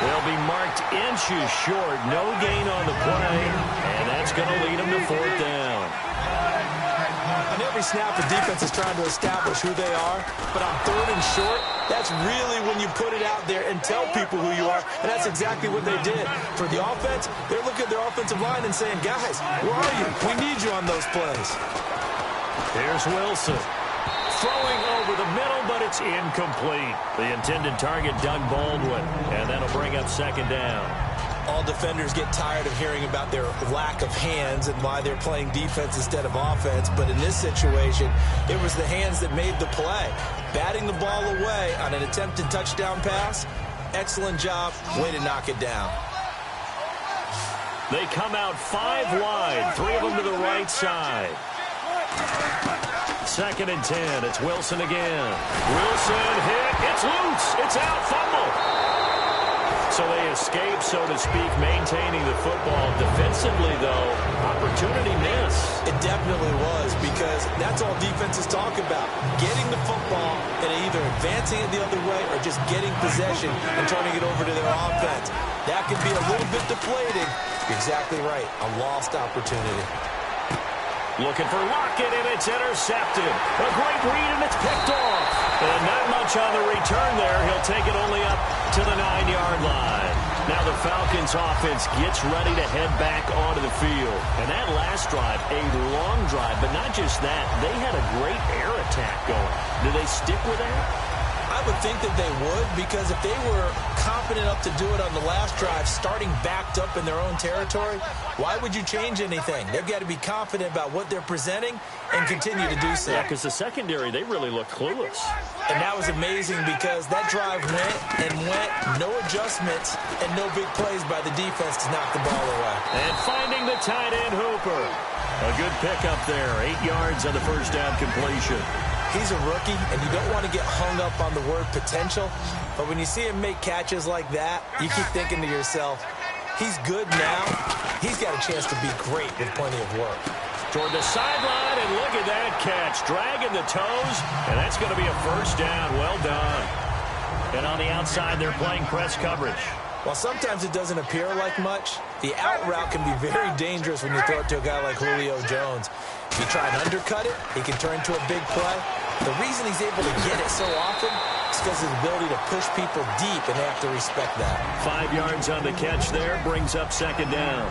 They'll be marked inches short. No gain on the play, and that's going to lead them to 4th down. On every snap, the defense is trying to establish who they are, but on 3rd and short, that's really when you put it out there and tell people who you are, and that's exactly what they did. For the offense, they're looking at their offensive line and saying, guys, where are you? We need you on those plays. Here's Wilson. Throwing over the middle, but it's incomplete. The intended target, Doug Baldwin, and that'll bring up 2nd down. All defenders get tired of hearing about their lack of hands and why they're playing defense instead of offense. But in this situation, it was the hands that made the play. Batting the ball away on an attempted touchdown pass, excellent job, way to knock it down. They come out 5 wide, 3 of them to the right side. 2nd and 10, it's Wilson again. Wilson hit, it's loose, it's out, fumble. So they escape, so to speak, maintaining the football. Defensively, though, opportunity miss. It definitely was, because that's all defenses talk about. Getting the football and either advancing it the other way or just getting possession and turning it over to their offense. That can be a little bit deflating. You're exactly right. A lost opportunity. Looking for Lockett, and it's intercepted. A great read, and it's picked off. And not much on the return there. He'll take it only up to the 9-yard line. Now the Falcons offense gets ready to head back onto the field. And that last drive, a long drive, but not just that. They had a great air attack going. Do they stick with that? I would think that they would, because if they were confident enough to do it on the last drive, starting backed up in their own territory, why would you change anything? They've got to be confident about what they're presenting and continue to do so. Yeah, because the secondary, they really look clueless. And that was amazing because that drive went and went, no adjustments, and no big plays by the defense to knock the ball away. And finding the tight end Hooper. A good pickup there, 8 yards on the first down completion. He's a rookie, and you don't want to get hung up on the word potential, but when you see him make catches like that, you keep thinking to yourself, he's good now. He's got a chance to be great with plenty of work. Toward the sideline, and look at that catch. Dragging the toes, and that's going to be a first down. Well done. And on the outside, they're playing press coverage. While sometimes it doesn't appear like much, the out route can be very dangerous when you throw it to a guy like Julio Jones. If you try and undercut it, he can turn into a big play. The reason he's able to get it so often is because of his ability to push people deep, and they have to respect that. 5 yards on the catch there, brings up second down.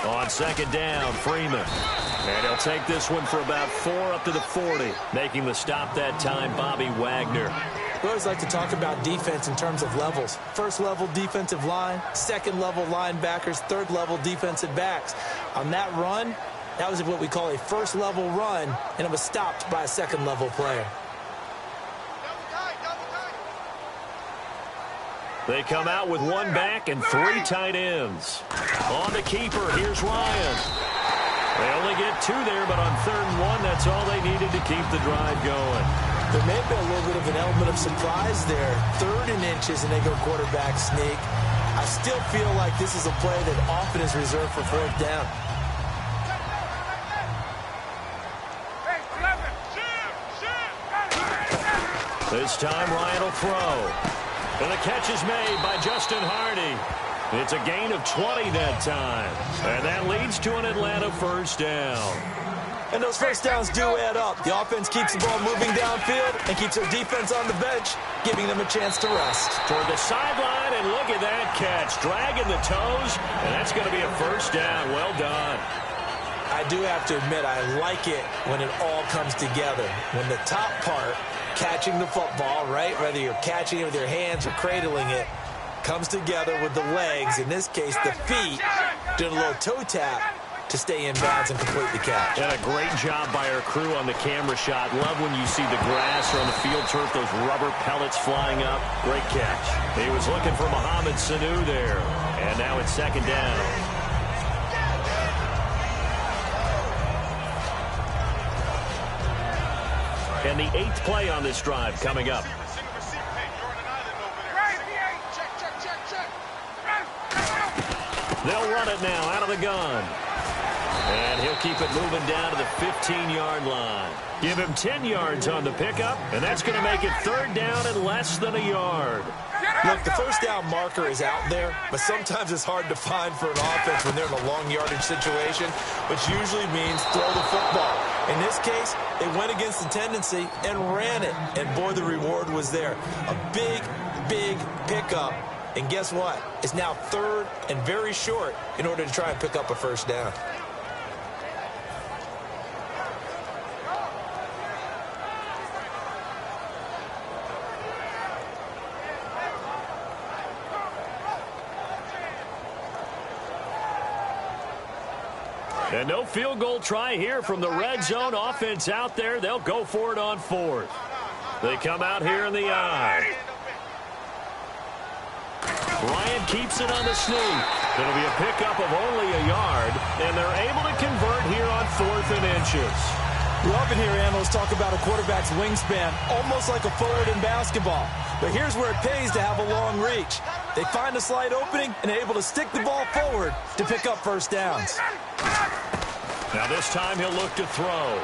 On second down, Freeman. And he'll take this one for about 4 up to the 40. Making the stop that time, Bobby Wagner. We always like to talk about defense in terms of levels. First level defensive line, second level linebackers, third level defensive backs. On that run, that was what we call a first level run, and it was stopped by a second level player. They come out with 1 back and 3 tight ends. On the keeper, here's Ryan. They only get 2 there, but on 3rd and 1, that's all they needed to keep the drive going. There may have been a little bit of an element of surprise there. 3rd and inches, and they go quarterback sneak. I still feel like this is a play that often is reserved for 4th down. This time, Ryan will throw. And the catch is made by Justin Hardy. It's a gain of 20 that time. And that leads to an Atlanta 1st down. And those 1st downs do add up. The offense keeps the ball moving downfield and keeps their defense on the bench, giving them a chance to rest. Toward the sideline, and look at that catch. Dragging the toes, and that's going to be a 1st down. Well done. I do have to admit, I like it when it all comes together. When the top part, catching the football, right, whether you're catching it with your hands or cradling it, comes together with the legs, in this case the feet, doing a little toe tap to stay in bounds and complete the catch. And a great job by our crew on the camera shot. Love when you see the grass or on the field turf, those rubber pellets flying up. Great catch. He was looking for Mohamed Sanu there. And now it's 2nd down. And the 8th play on this drive coming up. They'll run it now out of the gun. And he'll keep it moving down to the 15-yard line. Give him 10 yards on the pickup, and that's going to make it 3rd down and less than a yard. Look, the 1st down marker is out there, but sometimes it's hard to find for an offense when they're in a long yardage situation, which usually means throw the football. In this case, they went against the tendency and ran it, and boy, the reward was there. A big, big pickup, and guess what? It's now 3rd and very short in order to try and pick up a 1st down. And no field goal try here from the red zone offense out there. They'll go for it on 4th. They come out here in the eye. Ryan keeps it on the sneak. It'll be a pickup of only a yard, and they're able to convert here on 4th and inches. We often hear analysts talk about a quarterback's wingspan, almost like a forward in basketball. But here's where it pays to have a long reach. They find a slight opening and are able to stick the ball forward to pick up 1st downs. Now this time he'll look to throw.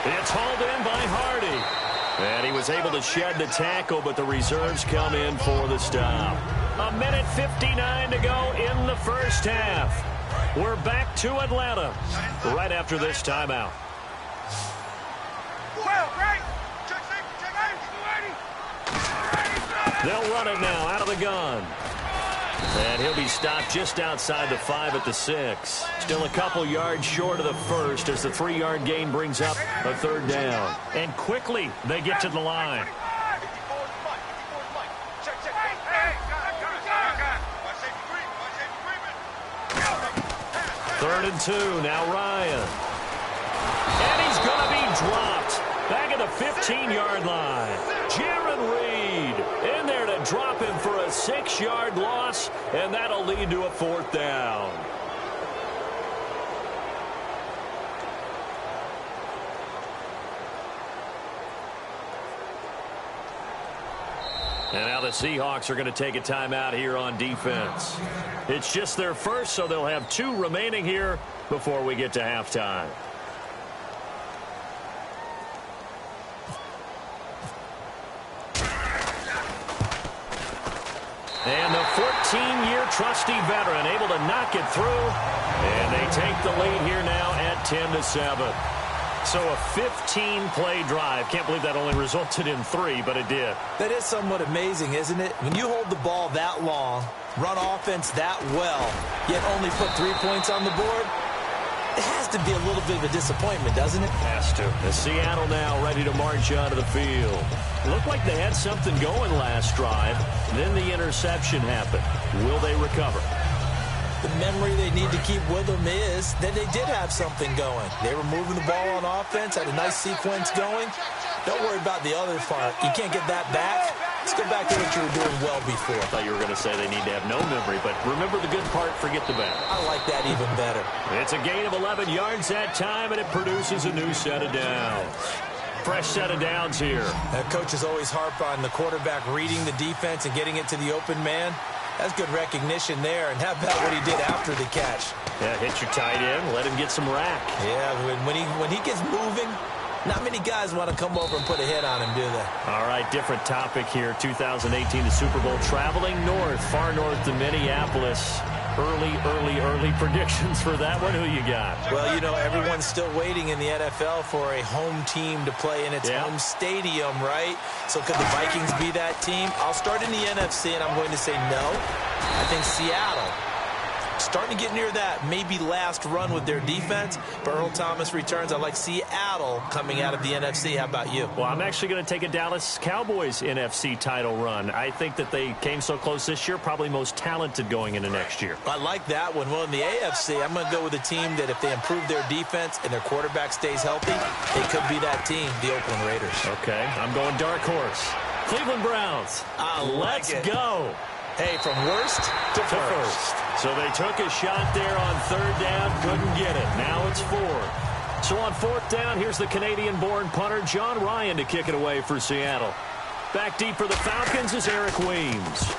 It's hauled in by Hardy. And he was able to shed the tackle, but the reserves come in for the stop. 1:59 to go in the 1st half. We're back to Atlanta right after this timeout. They'll run it now out of the gun. And he'll be stopped just outside the 5 at the 6. Still a couple yards short of the 1st as the 3-yard gain brings up a 3rd down. And quickly they get to the line. Third and 2, now Ryan. And he's going to be dropped back at the 15-yard line. Jaron Reed in there to drop him for a 6-yard loss, and that'll lead to a 4th down. And now the Seahawks are going to take a timeout here on defense. It's just their first, so they'll have 2 remaining here before we get to halftime. And the 14-year trusty veteran able to knock it through. And they take the lead here now at 10-7. So a 15-play drive. Can't believe that only resulted in 3, but it did. That is somewhat amazing, isn't it? When you hold the ball that long, run offense that well, yet only put 3 points on the board, it has to be a little bit of a disappointment, doesn't it? Has to. The Seattle now ready to march onto the field. Looked like they had something going last drive. Then the interception happened. Will they recover? The memory they need to keep with them is that they did have something going. They were moving the ball on offense, had a nice sequence going. Don't worry about the other part. You can't get that back. Let's go back to what you were doing well before. I thought you were going to say they need to have no memory, but remember the good part, forget the bad. I like that even better. It's a gain of 11 yards that time, and it produces a new set of downs. Fresh set of downs here. Coaches always harp on the quarterback reading the defense and getting it to the open man. That's good recognition there. And how about what he did after the catch? Yeah, hit your tight end, let him get some rack. Yeah, when he gets moving, not many guys want to come over and put a hit on him, do they? All right, different topic here. 2018, the Super Bowl, traveling north, far north to Minneapolis. Early predictions for that one. Who you got? Well, you know, everyone's still waiting in the NFL for a home team to play in its home stadium, right? So could the Vikings be that team? I'll start in the NFC, and I'm going to say no. I think Seattle, starting to get near that maybe last run with their defense. But Earl Thomas returns. I like Seattle coming out of the NFC. How about you? Well, I'm actually going to take a Dallas Cowboys NFC title run. I think that they came so close this year, probably most talented going into next year. I like that one. Well, in the AFC, I'm going to go with a team that if they improve their defense and their quarterback stays healthy, they could be that team, the Oakland Raiders. Okay, I'm going dark horse. Cleveland Browns. Let's go. Hey, from worst to first. So they took a shot there on 3rd down, couldn't get it. Now it's 4th. So on 4th down, here's the Canadian-born punter John Ryan to kick it away for Seattle. Back deep for the Falcons is Eric Weems.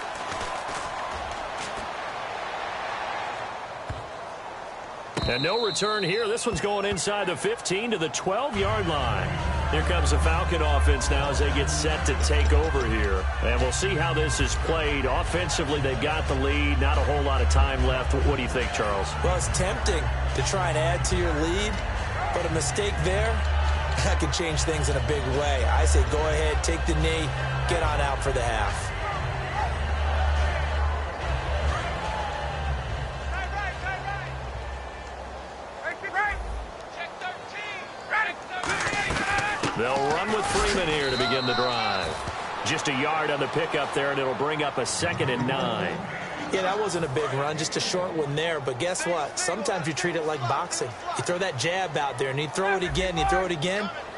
And no return here. This one's going inside the 15 to the 12-yard line. Here comes the Falcon offense now as they get set to take over here. And we'll see how this is played. Offensively, they've got the lead. Not a whole lot of time left. What do you think, Charles? Well, it's tempting to try and add to your lead, but a mistake there, that can change things in a big way. I say go ahead, take the knee, get on out for the half. They'll run with Freeman here to begin the drive. Just a yard on the pickup there, and it'll bring up a 2nd and 9. Yeah, that wasn't a big run, just a short one there. But guess what? Sometimes you treat it like boxing. You throw that jab out there, and you throw it again,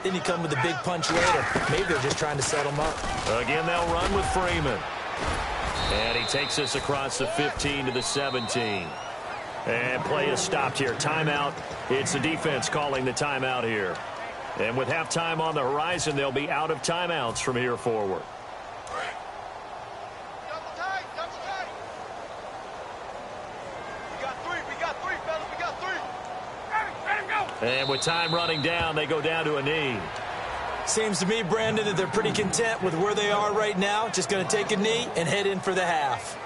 then you come with a big punch later. Maybe they're just trying to set them up. Again, they'll run with Freeman. And he takes us across the 15 to the 17. And play is stopped here. Timeout. It's the defense calling the timeout here. And with halftime on the horizon, they'll be out of timeouts from here forward. Double tight. We got three, fellas. We got three. Let him go. And with time running down, they go down to a knee. Seems to me, Brandon, that they're pretty content with where they are right now. Just going to take a knee and head in for the half.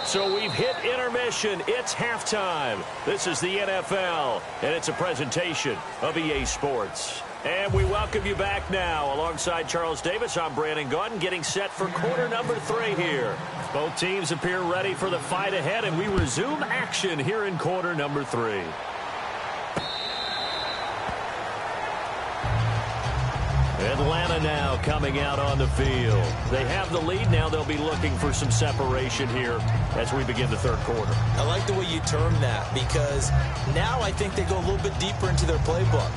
So we've hit intermission. It's halftime. This is the NFL, and it's a presentation of EA Sports. And we welcome you back now. Alongside Charles Davis, I'm Brandon Gaudin, getting set for quarter number 3 here. Both teams appear ready for the fight ahead, and we resume action here in quarter number 3. Atlanta now coming out on the field. They have the lead. Now they'll be looking for some separation here as we begin the 3rd quarter. I like the way you term that, because now I think they go a little bit deeper into their playbook.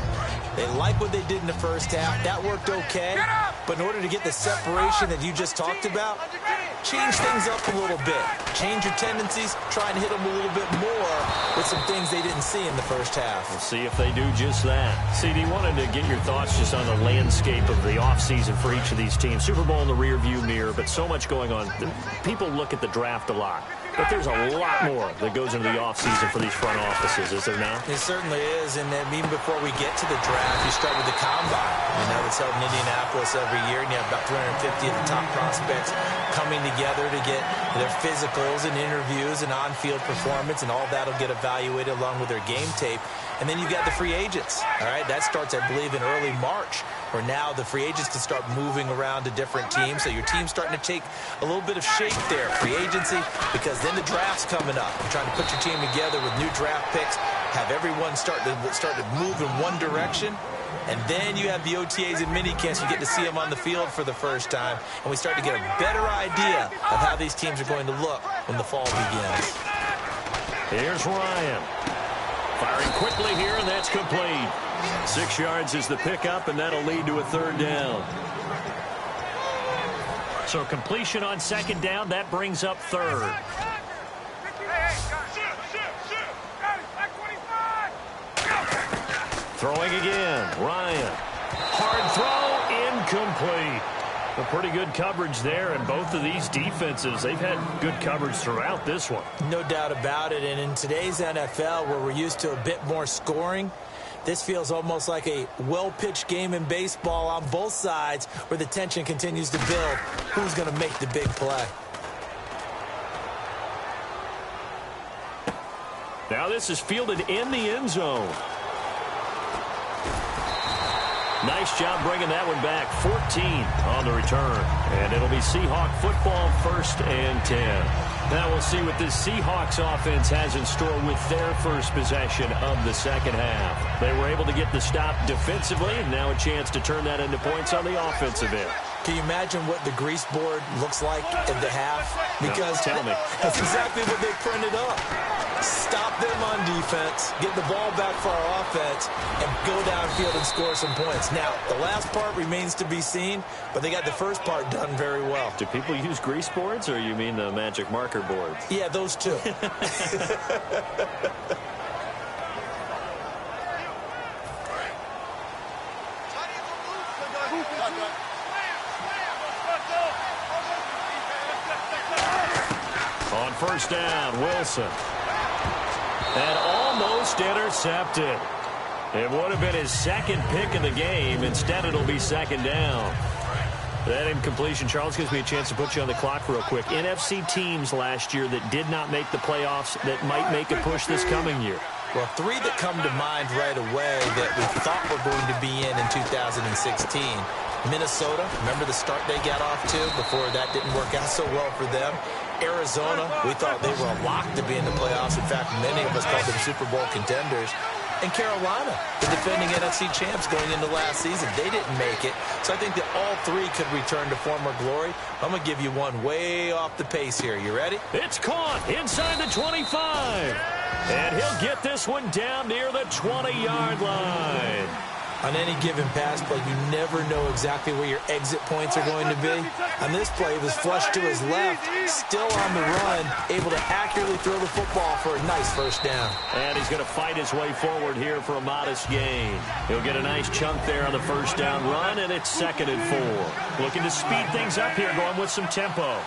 They like what they did in the first half. That worked okay. But in order to get the separation that you just talked about, change things up a little bit. Change your tendencies, try and hit them a little bit more with some things they didn't see in the first half. We'll see if they do just that. CD, wanted to get your thoughts just on the landscape of the offseason for each of these teams. Super Bowl in the rearview mirror, but so much going on. People look at the draft a lot, but there's a lot more that goes into the offseason for these front offices, is there not? It certainly is, and then even before we get to the draft, you start with the combine. You know, it's held in Indianapolis every year, and you have about 350 of the top prospects coming together to get their physicals and interviews and on-field performance, and all that will get evaluated along with their game tape. And then you got the free agents. All right, that starts, I believe, in early March, where now the free agents can start moving around to different teams. So your team's starting to take a little bit of shape there, free agency, because then the draft's coming up. You're trying to put your team together with new draft picks, have everyone start to move in one direction. And then you have the OTAs and mini camps. You get to see them on the field for the first time. And we start to get a better idea of how these teams are going to look when the fall begins. Here's Ryan. Firing quickly here, and that's complete. 6 yards is the pickup, and that'll lead to a third down. So completion on second down, that brings up third. Throwing again, Ryan. Hard throw, incomplete. A pretty good coverage there, and both of these defenses, they've had good coverage throughout this one. No doubt about it, and in today's NFL, where we're used to a bit more scoring, this feels almost like a well-pitched game in baseball on both sides where the tension continues to build. Who's going to make the big play? Now this is fielded in the end zone. Nice job bringing that one back. 14 on the return. And it'll be Seahawk football, 1st and 10. Now we'll see what this Seahawks offense has in store with their first possession of the second half. They were able to get the stop defensively, and now a chance to turn that into points on the offensive end. Can you imagine what the grease board looks like at the half? Because no, tell me. That's exactly what they printed up. Stop them on defense, get the ball back for our offense, and go downfield and score some points. Now, the last part remains to be seen, but they got the first part done very well. Do people use grease boards, or you mean the magic marker boards? Yeah, those two. On first down, Wilson. And almost intercepted. It would have been his second pick of the game. Instead, it'll be second down. That incompletion, Charles, gives me a chance to put you on the clock real quick. NFC teams last year that did not make the playoffs that might make a push this coming year. Well, 3 that come to mind right away that we thought were going to be in 2016. Minnesota, remember the start they got off to before that didn't work out so well for them. Arizona, we thought they were a lock to be in the playoffs. In fact, many of us called them Super Bowl contenders. And Carolina, the defending NFC champs going into last season, they didn't make it. So I think that all 3 could return to former glory. I'm going to give you one way off the pace here. You ready? It's caught inside the 25. And he'll get this one down near the 20-yard line. On any given pass play, you never know exactly where your exit points are going to be. On this play, it was flushed to his left, still on the run, able to accurately throw the football for a nice first down. And he's going to fight his way forward here for a modest gain. He'll get a nice chunk there on the first down run, and it's 2nd and 4. Looking to speed things up here, going with some tempo.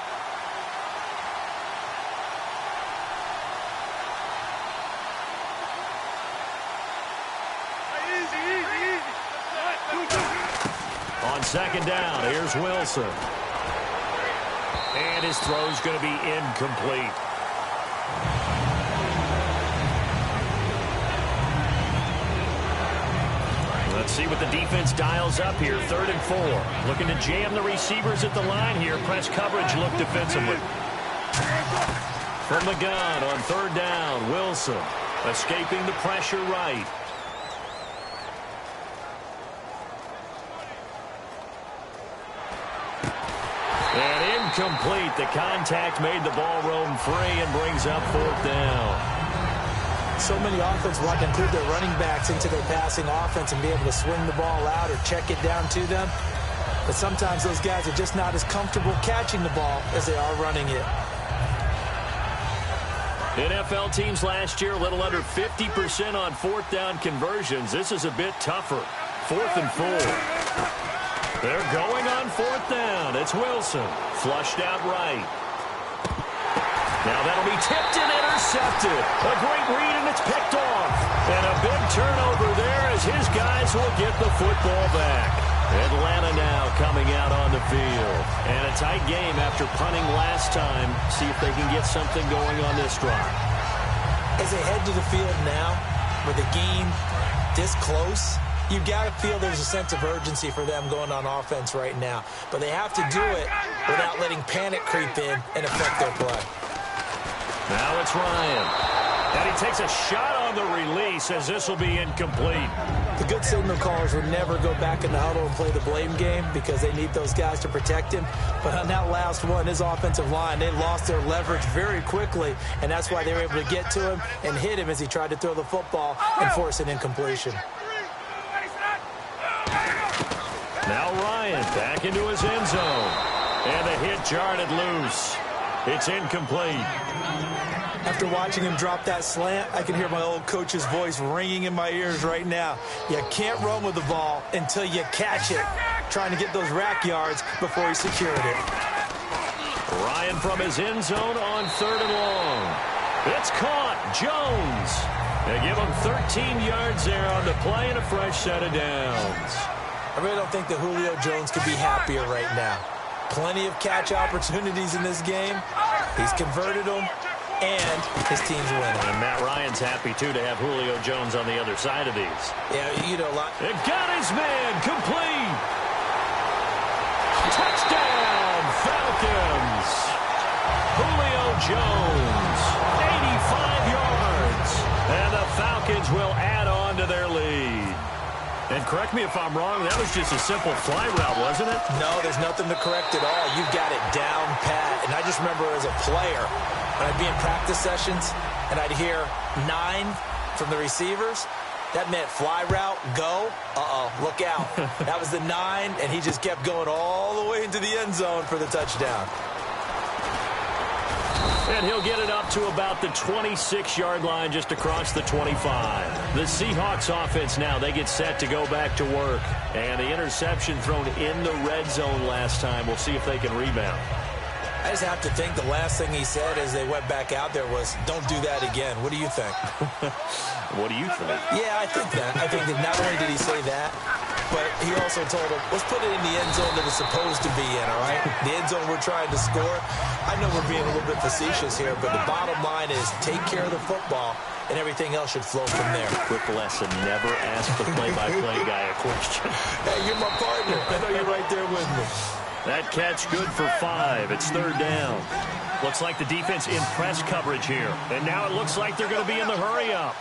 On second down, here's Wilson. And his throw's going to be incomplete. Let's see what the defense dials up here. 3rd and 4. Looking to jam the receivers at the line here. Press coverage, look defensively. From the gun on 3rd down, Wilson escaping the pressure right. And incomplete. The contact made the ball roam free and brings up 4th down. So many offenses want to include their running backs into their passing offense and be able to swing the ball out or check it down to them. But sometimes those guys are just not as comfortable catching the ball as they are running it. NFL teams last year, a little under 50% on fourth down conversions. This is a bit tougher. 4th and 4. They're going on fourth down. It's Wilson. Flushed out right. Now that'll be tipped and intercepted. A great read, and it's picked off. And a big turnover there as his guys will get the football back. Atlanta now coming out on the field. And a tight game after punting last time. See if they can get something going on this drive. As they head to the field now, with the game this close, you've got to feel there's a sense of urgency for them going on offense right now. But they have to do it without letting panic creep in and affect their play. Now it's Ryan. And he takes a shot on the release as this will be incomplete. The good signal callers would never go back in the huddle and play the blame game because they need those guys to protect him. But on that last one, his offensive line, they lost their leverage very quickly, and that's why they were able to get to him and hit him as he tried to throw the football and force an incompletion. Now Ryan back into his end zone. And the hit jarred it loose. It's incomplete. After watching him drop that slant, I can hear my old coach's voice ringing in my ears right now. You can't run with the ball until you catch it. Trying to get those rack yards before he secured it. Ryan from his end zone on 3rd and long. It's caught. Jones. They give him 13 yards there on the play and a fresh set of downs. I really don't think that Julio Jones could be happier right now. Plenty of catch opportunities in this game. He's converted them, and his team's winning. And Matt Ryan's happy, too, to have Julio Jones on the other side of these. Yeah, you know a lot. It got his man. Complete. Touchdown, Falcons. Julio Jones, 85 yards. And the Falcons will add on to their lead. And correct me if I'm wrong, that was just a simple fly route, wasn't it? No, there's nothing to correct at all. You've got it down pat. And I just remember as a player, when I'd be in practice sessions and I'd hear 9 from the receivers, that meant fly route, go, look out. That was the 9, and he just kept going all the way into the end zone for the touchdown. And he'll get it up to about the 26-yard line just across the 25. The Seahawks offense now, they get set to go back to work. And the interception thrown in the red zone last time. We'll see if they can rebound. I just have to think the last thing he said as they went back out there was, don't do that again. What do you think? What do you think? Yeah, I think that. I think that not only did he say that, but he also told him, let's put it in the end zone that it's supposed to be in, all right? The end zone we're trying to score. I know we're being a little bit facetious here, but the bottom line is take care of the football, and everything else should flow from there. Quick lesson, never ask the play-by-play guy a question. Hey, you're my partner. I know you're right there with me. That catch good for 5. It's 3rd down. Looks like the defense in press coverage here. And now it looks like they're going to be in the hurry-up.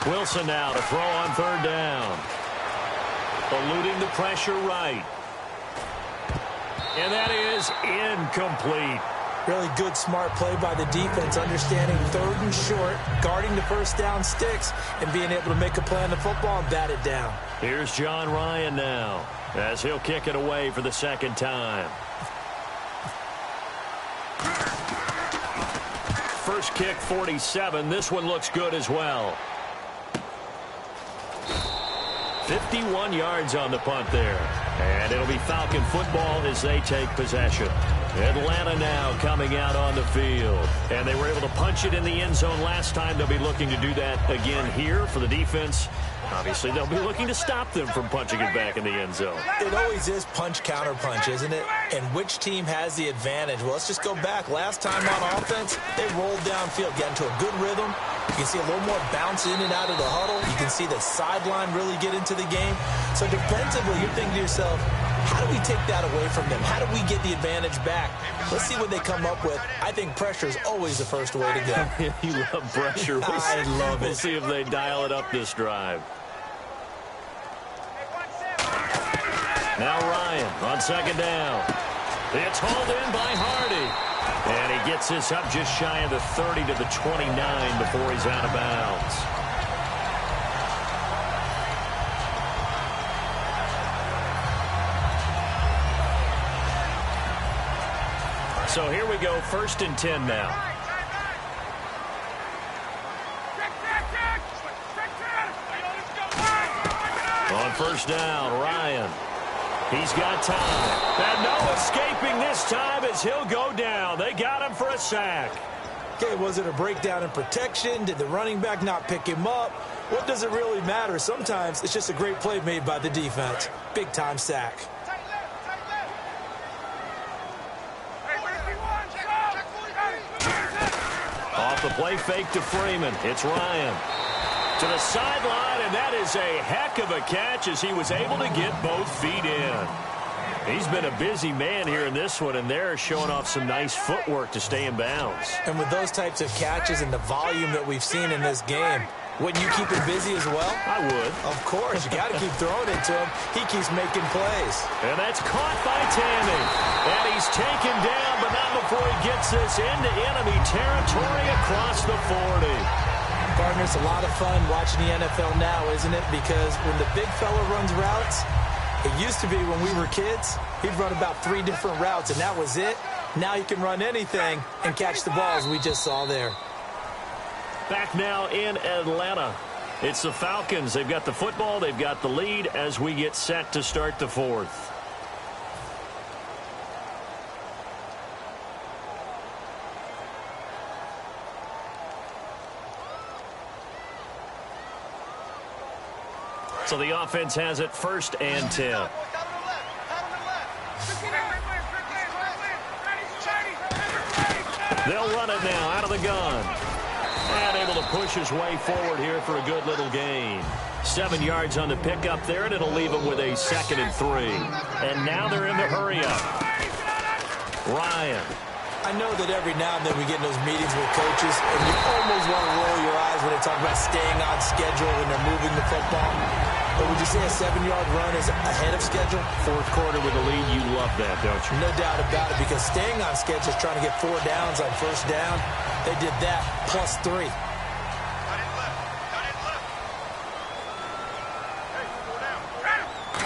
Wilson now to throw on 3rd down. Eluding the pressure right. And that is incomplete. Really good, smart play by the defense, understanding 3rd and short, guarding the first down sticks, and being able to make a play on the football and bat it down. Here's John Ryan now, as he'll kick it away for the 2nd time. First kick, 47. This one looks good as well. 51 yards on the punt there. And it'll be Falcon football as they take possession. Atlanta now coming out on the field. And they were able to punch it in the end zone last time. They'll be looking to do that again here for the defense. Obviously, they'll be looking to stop them from punching it back in the end zone. It always is punch-counter-punch, isn't it? And which team has the advantage? Well, let's just go back. Last time on offense, they rolled downfield, got into a good rhythm. You can see a little more bounce in and out of the huddle. You can see the sideline really get into the game. So defensively, you're thinking to yourself, how do we take that away from them? How do we get the advantage back? Let's see what they come up with. I think pressure is always the first way to go. You love pressure. I love it. We'll see if they dial it up this drive. Now Ryan on 2nd down. It's hauled in by Hardy. And he gets this up just shy of the 30 to the 29 before he's out of bounds. So here we go, 1st and 10 now. On 1st down, Ryan. He's got time. And no escaping this time as he'll go down. They got him for a sack. Okay, was it a breakdown in protection? Did the running back not pick him up? What does it really matter? Sometimes it's just a great play made by the defense. Big-time sack. Off the play fake to Freeman. It's Ryan. To the sideline, and that is a heck of a catch as he was able to get both feet in. He's been a busy man here in this one, and they're showing off some nice footwork to stay in bounds. And with those types of catches and the volume that we've seen in this game, wouldn't you keep him busy as well? I would. Of course. You got to keep throwing it to him. He keeps making plays. And that's caught by Tammy. And he's taken down, but not before he gets this into enemy territory across the 40. Partner, it's a lot of fun watching the NFL now, isn't it? Because when the big fella runs routes, it used to be when we were kids, he'd run about 3 different routes, and that was it. Now he can run anything and catch the balls we just saw there. Back now in Atlanta. It's the Falcons. They've got the football. They've got the lead as we get set to start the 4th. So the offense has it 1st and 10. They'll run it now out of the gun. And able to push his way forward here for a good little gain. 7 yards on the pickup there, and it'll leave them with a 2nd and 3. And now they're in the hurry-up. Ryan. I know that every now and then we get in those meetings with coaches, and you almost want to roll your eyes when they talk about staying on schedule when they're moving the football. But would you say a 7-yard run is ahead of schedule? 4th quarter with a lead, you love that, don't you? No doubt about it, because staying on schedule is trying to get 4 downs on 1st down. They did that plus 3.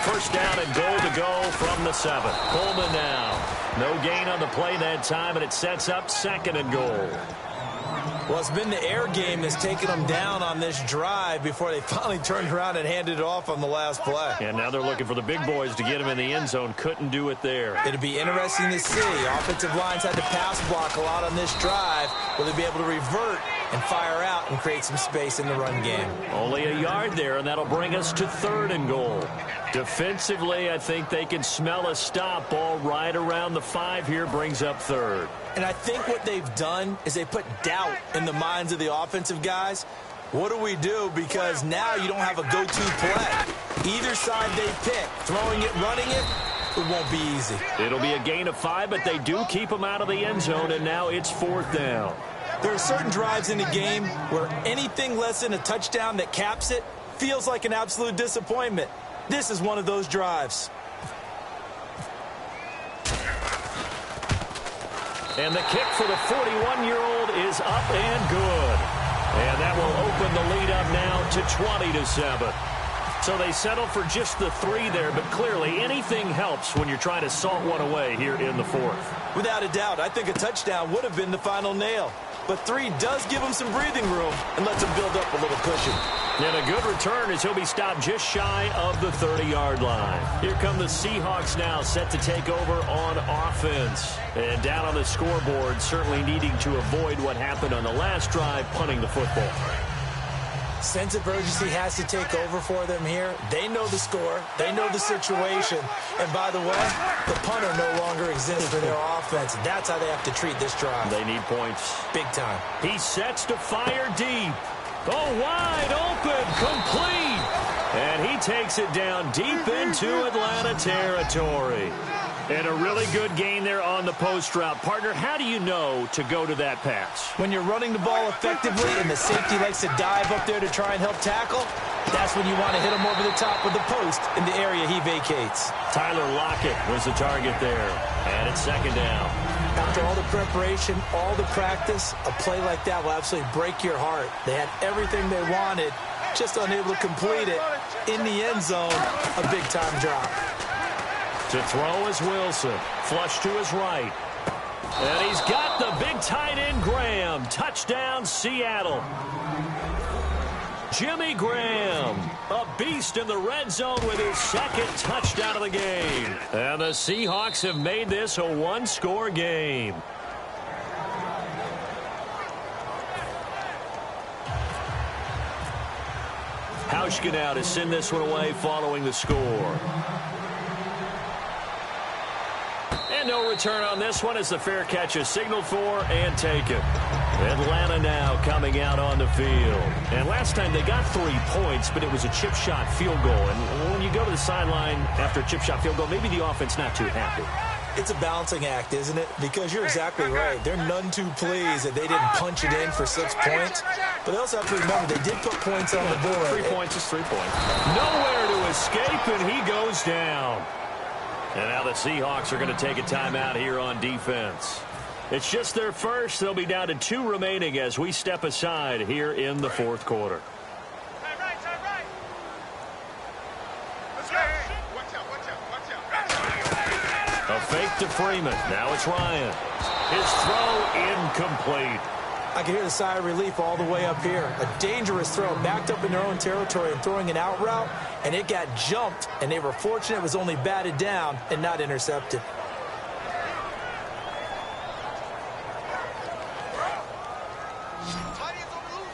First down and goal to go from the 7. Coleman now. No gain on the play that time, and it sets up 2nd and goal. Well, it's been the air game that's taken them down on this drive before they finally turned around and handed it off on the last play. And now they're looking for the big boys to get him in the end zone. Couldn't do it there. It'd be interesting to see. Offensive lines had to pass block a lot on this drive. Will they be able to revert and fire out and create some space in the run game? Only a yard there, and that'll bring us to 3rd and goal. Defensively, I think they can smell a stop. Ball right around the 5 here brings up 3rd. And I think what they've done is they put doubt in the minds of the offensive guys. What do we do? Because now you don't have a go-to play. Either side they pick, throwing it, running it, it won't be easy. It'll be a gain of 5, but they do keep them out of the end zone, and now it's 4th down. There are certain drives in the game where anything less than a touchdown that caps it feels like an absolute disappointment. This is one of those drives. And the kick for the 41-year-old is up and good. And that will open the lead up now to 20-7. So they settle for just the 3 there, but clearly anything helps when you're trying to salt one away here in the 4th. Without a doubt, I think a touchdown would have been the final nail. But 3 does give him some breathing room and lets him build up a little cushion. And a good return as he'll be stopped just shy of the 30-yard line. Here come the Seahawks now, set to take over on offense. And down on the scoreboard, certainly needing to avoid what happened on the last drive, punting the football. Sense of urgency has to take over for them here. They know the score. They know the situation. And by the way, the punter no longer exists for their offense. That's how they have to treat this drive. They need points. Big time. He sets to fire deep. Oh, wide open, complete. And he takes it down deep into Atlanta territory. And a really good gain there on the post route. Partner, how do you know to go to that pass? When you're running the ball effectively and the safety likes to dive up there to try and help tackle, that's when you want to hit him over the top with the post in the area he vacates. Tyler Lockett was the target there. And it's 2nd down. Now After all the preparation, all the practice, a play like that will absolutely break your heart. They had everything they wanted, just unable to complete it. In the end zone, a big-time drop. To throw is Wilson. Flush to his right. And he's got the big tight end, Graham. Touchdown, Seattle. Jimmy Graham, a beast in the red zone with his second touchdown of the game. And the Seahawks have made this a one-score game. Hauschka now to send this one away following the score. And no return on this one as the fair catch is signaled for and taken. Atlanta now coming out on the field. And last time they got 3 points, but it was a chip shot field goal. And when you go to the sideline after a chip shot field goal, maybe the offense not too happy. It's a balancing act, isn't it? Because you're exactly right. They're none too pleased that they didn't punch it in for 6 points. But they also have to remember they did put points on the board. 3 points is 3 points. Nowhere to escape, and he goes down. And now the Seahawks are going to take a timeout here on defense. It's just their first. They'll be down to 2 remaining as we step aside here in the fourth quarter. A fake to Freeman. Now it's Ryan. His throw incomplete. I can hear the sigh of relief all the way up here. A dangerous throw, backed up in their own territory and throwing an out route, and it got jumped, and they were fortunate it was only batted down and not intercepted.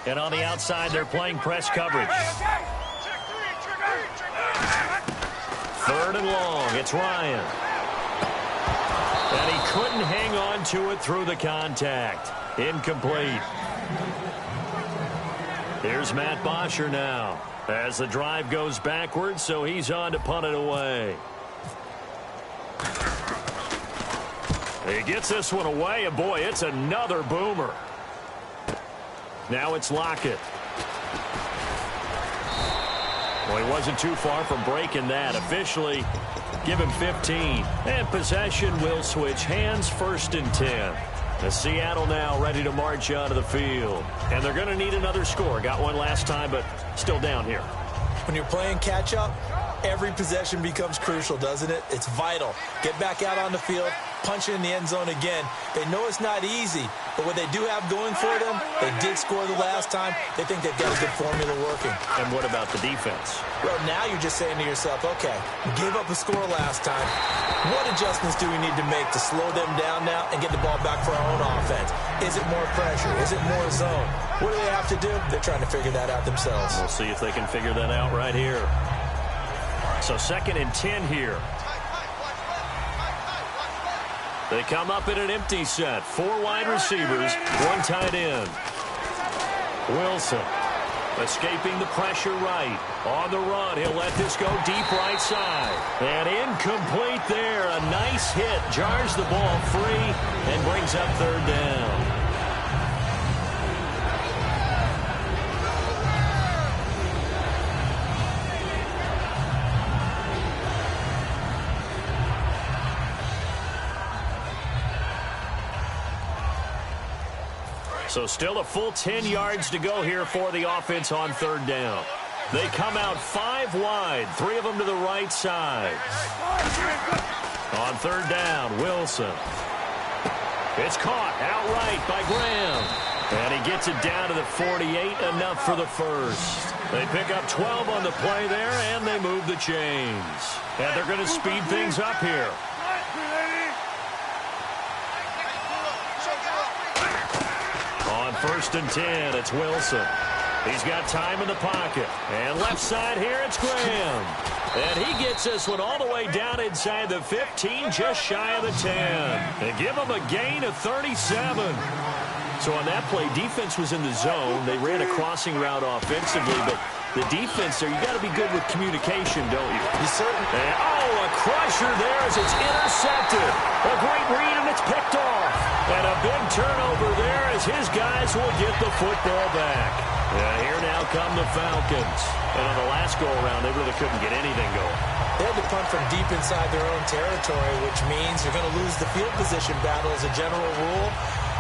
And on the outside, they're playing press coverage. 3rd and long. It's Ryan. And he couldn't hang on to it through the contact. Incomplete. Here's Matt Bosher now as the drive goes backwards, so he's on to punt it away. He gets this one away, and boy, it's another boomer. Now it's Lockett. Well, he wasn't too far from breaking that. Officially, give him 15. And possession will switch hands, 1st and 10. The Seattle now ready to march onto the field. And they're going to need another score. Got one last time, but still down here. When you're playing catch-up, every possession becomes crucial, doesn't it? It's vital. Get back out on the field, punch it in the end zone again. They know it's not easy, but what they do have going for them, they did score the last time. They think they've got a good formula working. And what about the defense? Well, now you're just saying to yourself, okay, we gave up a score last time. What adjustments do we need to make to slow them down now and get the ball back for our own offense? Is it more pressure? Is it more zone? What do they have to do? They're trying to figure that out themselves. We'll see if they can figure that out right here. So 2nd and 10 here. They come up in an empty set. 4 wide receivers, 1 tight end. Wilson escaping the pressure right. On the run, he'll let this go deep right side. And incomplete there. A nice hit. Jars the ball free and brings up 3rd down. So still a full 10 yards to go here for the offense on 3rd down. They come out 5 wide, 3 of them to the right side. On 3rd down, Wilson. It's caught outright by Graham. And he gets it down to the 48, enough for the first. They pick up 12 on the play there, and they move the chains. And they're going to speed things up here. On 1st and 10, it's Wilson. He's got time in the pocket. And left side here, it's Graham. And he gets this one all the way down inside the 15, just shy of the 10. And give him a gain of 37. So on that play, defense was in the zone. They ran a crossing route offensively, but the defense there, you got to be good with communication, don't you? You certainly. And, a crusher there as it's intercepted. A great read, and it's picked off. And a big turnover there as his guys will get the football back. Here now come the Falcons. And on the last go-around, they really couldn't get anything going. They had to punt from deep inside their own territory, which means you're going to lose the field position battle as a general rule.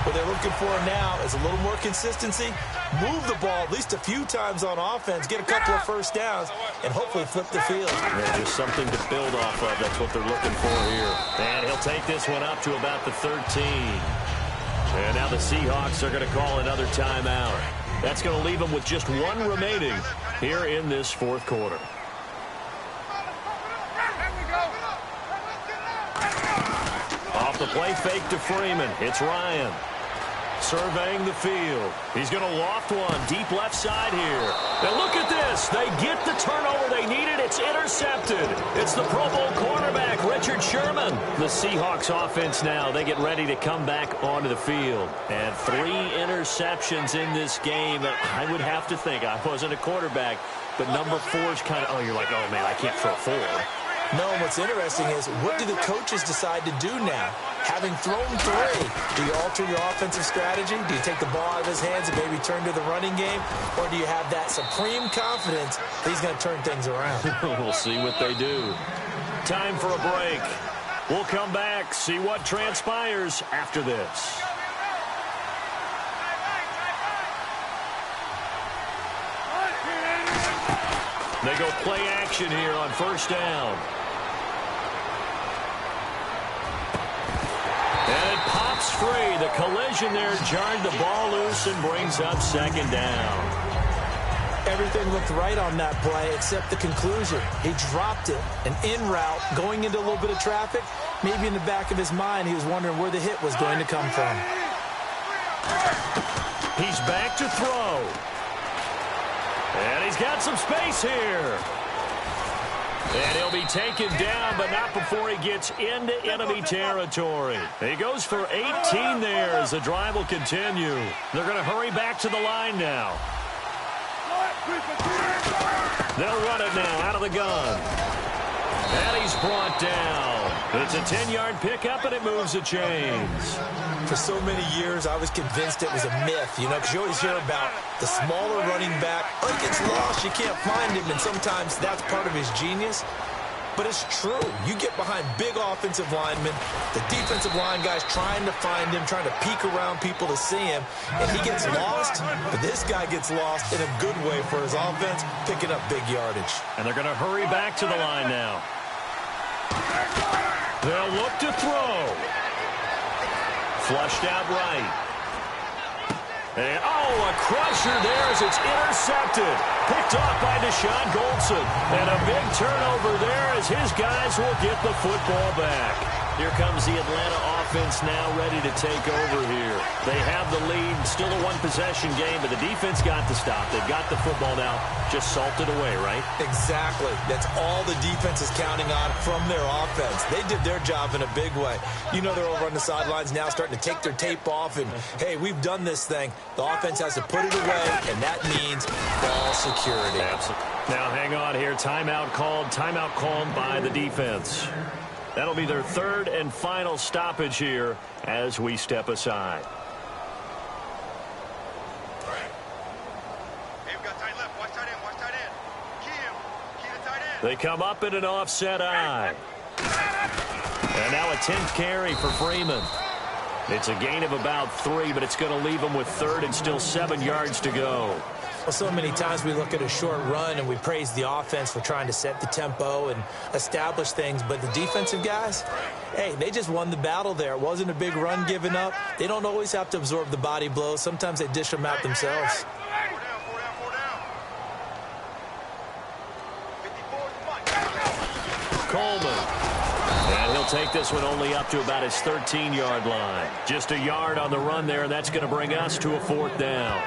What they're looking for now is a little more consistency, move the ball at least a few times on offense, get a couple of first downs, and hopefully flip the field. Yeah, just something to build off of. That's what they're looking for here. And he'll take this one up to about the 13. And now the Seahawks are going to call another timeout. That's going to leave them with just one remaining here in this fourth quarter. Off the play fake to Freeman. It's Ryan. Surveying the field. He's going to loft one deep left side here. Now look at this. They get the turnover they needed. It's intercepted. It's the Pro Bowl cornerback, Richard Sherman. The Seahawks offense now, they get ready to come back onto the field. And 3 interceptions in this game. I would have to think, I wasn't a quarterback, but number 4 is kind of, you're like, oh man, I can't throw 4. No, what's interesting is, what do the coaches decide to do now? Having thrown 3, do you alter your offensive strategy? Do you take the ball out of his hands and maybe turn to the running game? Or do you have that supreme confidence that he's going to turn things around? We'll see what they do. Time for a break. We'll come back, see what transpires after this. They go play action here on first down. And it pops free. The collision there jarred the ball loose and brings up second down. Everything looked right on that play except the conclusion. He dropped it, an in route, going into a little bit of traffic. Maybe in the back of his mind, he was wondering where the hit was going to come from. He's back to throw. And he's got some space here. And he'll be taken down, but not before he gets into enemy territory. He goes for 18 there as the drive will continue. They're going to hurry back to the line now. They'll run it now out of the gun. And he's brought down. It's a 10-yard pickup, and it moves the chains. For so many years, I was convinced it was a myth, because you always hear about the smaller running back. Gets lost, you can't find him, and sometimes that's part of his genius. But it's true. You get behind big offensive linemen, the defensive line guys trying to find him, trying to peek around people to see him, and he gets lost, but this guy gets lost in a good way for his offense, picking up big yardage. And they're going to hurry back to the line now. They'll look to throw. Flushed out right. And, a crusher there as it's intercepted. Picked off by Deshaun Goldson. And a big turnover there as his guys will get the football back. Here comes the Atlanta offense now ready to take over here. They have the lead, still a one-possession game, but the defense got the stop. They've got the football now, just salted away, right? Exactly. That's all the defense is counting on from their offense. They did their job in a big way. They're over on the sidelines now starting to take their tape off, and, hey, we've done this thing. The offense has to put it away, and that means ball security. Absolutely. Now, hang on here. Timeout called by the defense. That'll be their third and final stoppage here as we step aside. Hey, we got tight left. Watch tight end. Watch tight end. Key him. Key the tight end. They come up in an offset eye. And now a 10th carry for Freeman. It's a gain of about 3, but it's going to leave them with third and still 7 yards to go. Well, so many times we look at a short run and we praise the offense for trying to set the tempo and establish things, but the defensive guys, hey, they just won the battle there. It wasn't a big run given up. They don't always have to absorb the body blows. Sometimes they dish them out themselves. 4 down. 54, Coleman. And he'll take this one only up to about his 13-yard line. Just a yard on the run there, and that's going to bring us to a 4th down.